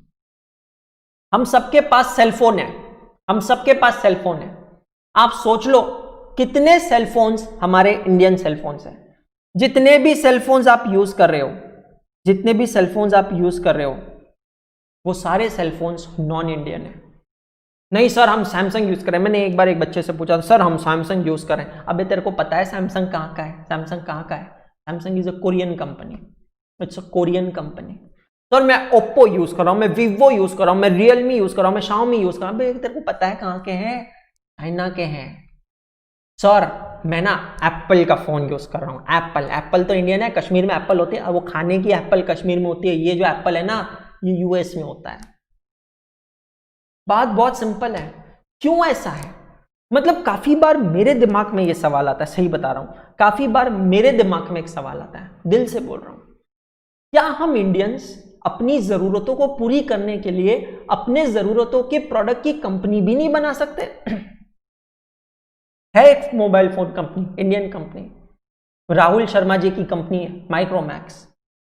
हम सबके पास cellphone है, आप सोच लो कितने cellphones हमारे Indian cellphones हैं। जितने भी सेलफोन्स आप यूज कर रहे हो, वो सारे सेलफोन्स नॉन इंडियन है। नहीं सर हम सैमसंग यूज करें। मैंने एक बार एक बच्चे से पूछा, सर हम सैमसंग यूज करें। अबे तेरे को पता है सैमसंग कहाँ का है? Samsung is a Korean company, it's a Korean company. Sir मैं ओप्पो यूज कर रहा हूं, मैं वीवो यूज कर रहा हूं, मैं रियलमी यूज कर रहा हूं, मैं शाओमी यूज कर रहा हूं। अबे तेरे को पता है कहाँ के हैं? चाइना के हैं। सर मैं ना एप्पल का फोन यूज कर रहा हूँ। एप्पल तो इंडियन है, कश्मीर में एप्पल होती है, वो खाने की एप्पल कश्मीर में होती है, ये जो एप्पल है ना ये US में होता है। बात बहुत सिंपल है, क्यों ऐसा है? मतलब काफी बार मेरे दिमाग में ये सवाल आता है, सही बता रहा हूं, काफी बार मेरे दिमाग में एक सवाल आता है, दिल से बोल रहा हूं, क्या हम इंडियंस अपनी जरूरतों को पूरी करने के लिए अपने जरूरतों के प्रोडक्ट की कंपनी भी नहीं बना सकते? है एक mobile phone company, Indian company, Rahul Sharma ji की कंपनी है माइक्रोमैक्स।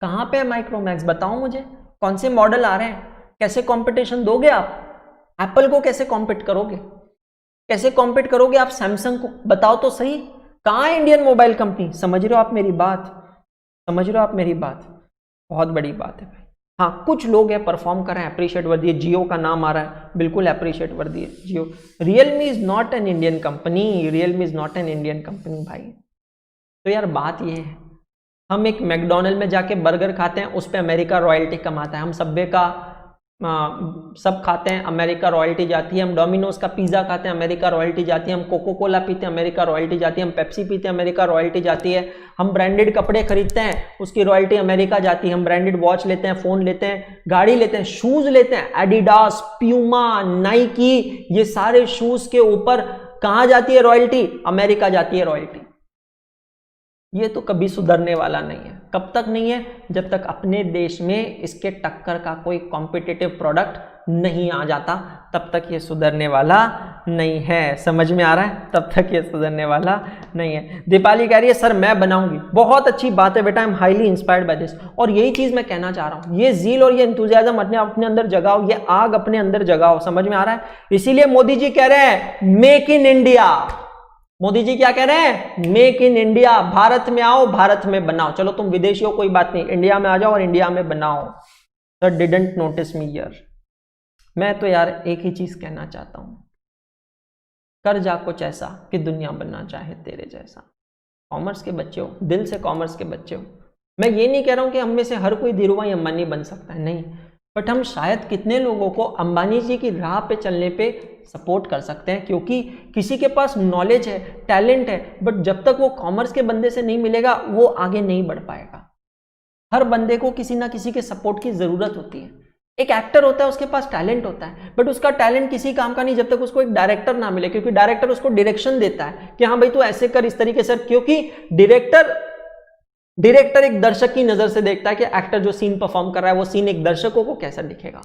कहां पे है माइक्रोमैक्स, बताओ मुझे, कौन से मॉडल आ रहे हैं, कैसे कंपटीशन दोगे आप? एप्पल को कैसे कॉम्पीट करोगे, कैसे कॉम्पीट करोगे आप सैमसंग को, बताओ तो सही। कहां है इंडियन मोबाइल कंपनी? समझ रहे हो आप मेरी बात, समझ रहे हो आप मेरी बात? बहुत बड़ी बात है भाई। हाँ, कुछ लोग हैं परफॉर्म कर रहे हैं, अप्रिशिएट वर्दी है, जियो का नाम आ रहा है, बिल्कुल अप्रिशिएट वर्दी है Jio. Realme is not an Indian company, Realme is not an Indian company भाई। तो यार बात ये है, हम एक मैकडोनल्ड में जाके बर्गर खाते हैं, उस पर अमेरिका रॉयल्टी कमाता है, हम सब्वे का सब खाते हैं, अमेरिका रॉयल्टी जाती है, हम डोमिनोज का पिज्जा खाते हैं, अमेरिका रॉयल्टी जाती है, हम कोको कोला पीते हैं, अमेरिका रॉयल्टी जाती है, हम पेप्सी पीते हैं, अमेरिका रॉयल्टी जाती है, हम ब्रांडेड कपड़े खरीदते हैं, उसकी रॉयल्टी अमेरिका जाती है, हम ब्रांडेड वॉच लेते हैं, फोन लेते हैं, गाड़ी लेते हैं, शूज लेते हैं, एडिडास, प्यूमा, नाइकी, ये सारे शूज के ऊपर कहां जाती है रॉयल्टी? अमेरिका जाती है रॉयल्टी। ये तो कभी सुधरने वाला नहीं है। कब तक नहीं है? जब तक अपने देश में इसके टक्कर का कोई कॉम्पिटिटिव प्रोडक्ट नहीं आ जाता, तब तक ये सुधरने वाला नहीं है। समझ में आ रहा है? तब तक ये सुधरने वाला नहीं है। दीपाली कह रही है सर मैं बनाऊंगी, बहुत अच्छी बात है बेटा, I am highly inspired by this. और यही चीज मैं कहना चाह रहा हूं, ये जील और ये एंथुसियाज्म अपने अंदर जगाओ, ये आग अपने अंदर जगाओ। समझ में आ रहा है? इसीलिए मोदी जी कह रहे हैं make in India. Modi ji क्या कह रहे हैं? मेक इन इंडिया, भारत में आओ, भारत में बनाओ। चलो तुम विदेशी हो कोई बात नहीं, इंडिया में आ जाओ और इंडिया में बनाओ। सर डिडंट नोटिस मी यार। मैं तो यार एक ही चीज कहना चाहता हूं, कर जा कुछ ऐसा कि दुनिया बनना चाहे तेरे जैसा। कॉमर्स के बच्चे हो, दिल से कॉमर्स के बच्चे हो। मैं ये नहीं कह रहा हूं कि हम में से हर कोई धीरूभाई अंबानी बन सकता है, नहीं, बट हम शायद कितने लोगों को अंबानी जी की राह पे चलने पे सपोर्ट कर सकते हैं, क्योंकि किसी के पास नॉलेज है, टैलेंट है, बट जब तक वो कॉमर्स के बंदे से नहीं मिलेगा वो आगे नहीं बढ़ पाएगा। हर बंदे को किसी ना किसी के सपोर्ट की जरूरत होती है। एक एक्टर होता है, उसके पास टैलेंट होता है, बट उसका टैलेंट किसी काम का नहीं जब तक उसको एक डायरेक्टर ना मिले, क्योंकि डायरेक्टर उसको डायरेक्शन देता है कि हाँ भाई तू ऐसे कर, इस तरीके से, क्योंकि डायरेक्टर एक दर्शक की नजर से देखता है कि एक्टर जो सीन परफॉर्म कर रहा है वो सीन एक दर्शकों को कैसा दिखेगा।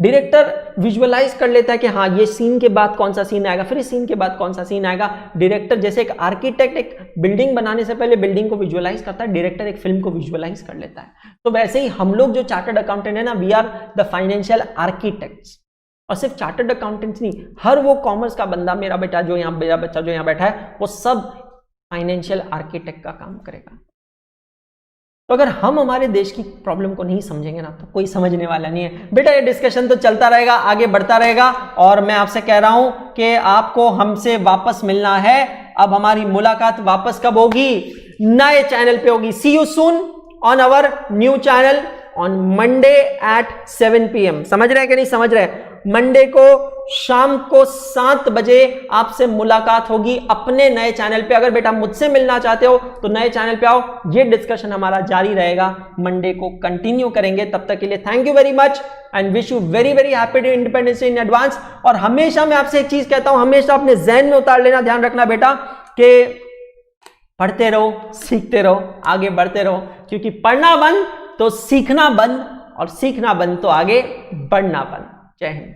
डायरेक्टर विजुअलाइज कर लेता है कि हाँ ये सीन के बाद कौन सा सीन आएगा, फिर इस सीन के बाद कौन सा सीन आएगा। डायरेक्टर जैसे एक आर्किटेक्ट एक बिल्डिंग बनाने से पहले बिल्डिंग को विजुअलाइज करता है, डायरेक्टर एक फिल्म को विजुअलाइज कर लेता है। तो वैसे ही हम लोग जो चार्टर्ड अकाउंटेंट है ना, we are the financial architects. और सिर्फ चार्टर्ड अकाउंटेंट्स नहीं, हर वो कॉमर्स का बंदा, मेरा बेटा जो यहाँ, मेरा बच्चा जो यहाँ बैठा है, वो सब फाइनेंशियल आर्किटेक्ट का काम करेगा। तो अगर हम हमारे देश की प्रॉब्लम को नहीं समझेंगे ना, तो कोई समझने वाला नहीं है। बेटा ये डिस्कशन तो चलता रहेगा, आगे बढ़ता रहेगा, और मैं आपसे कह रहा हूं कि आपको हमसे वापस मिलना है। अब हमारी मुलाकात वापस कब होगी? नए चैनल पे होगी। See you soon on our new channel on Monday at 7 PM। समझ रहे हैं कि नहीं समझ रहे? मंडे को शाम को 7 बजे आपसे मुलाकात होगी अपने नए चैनल पे। अगर बेटा मुझसे मिलना चाहते हो तो नए चैनल पे आओ, ये डिस्कशन हमारा जारी रहेगा, मंडे को कंटिन्यू करेंगे। तब तक के लिए thank you very much and wish you very very happy independence day in advance. और हमेशा मैं आपसे एक चीज कहता हूं, हमेशा अपने जहन में उतार लेना, ध्यान रखना बेटा कि पढ़ते रहो, सीखते रहो, आगे बढ़ते रहो, क्योंकि पढ़ना बंद तो सीखना बंद, और सीखना बंद तो आगे बढ़ना बंद। जय हिंद।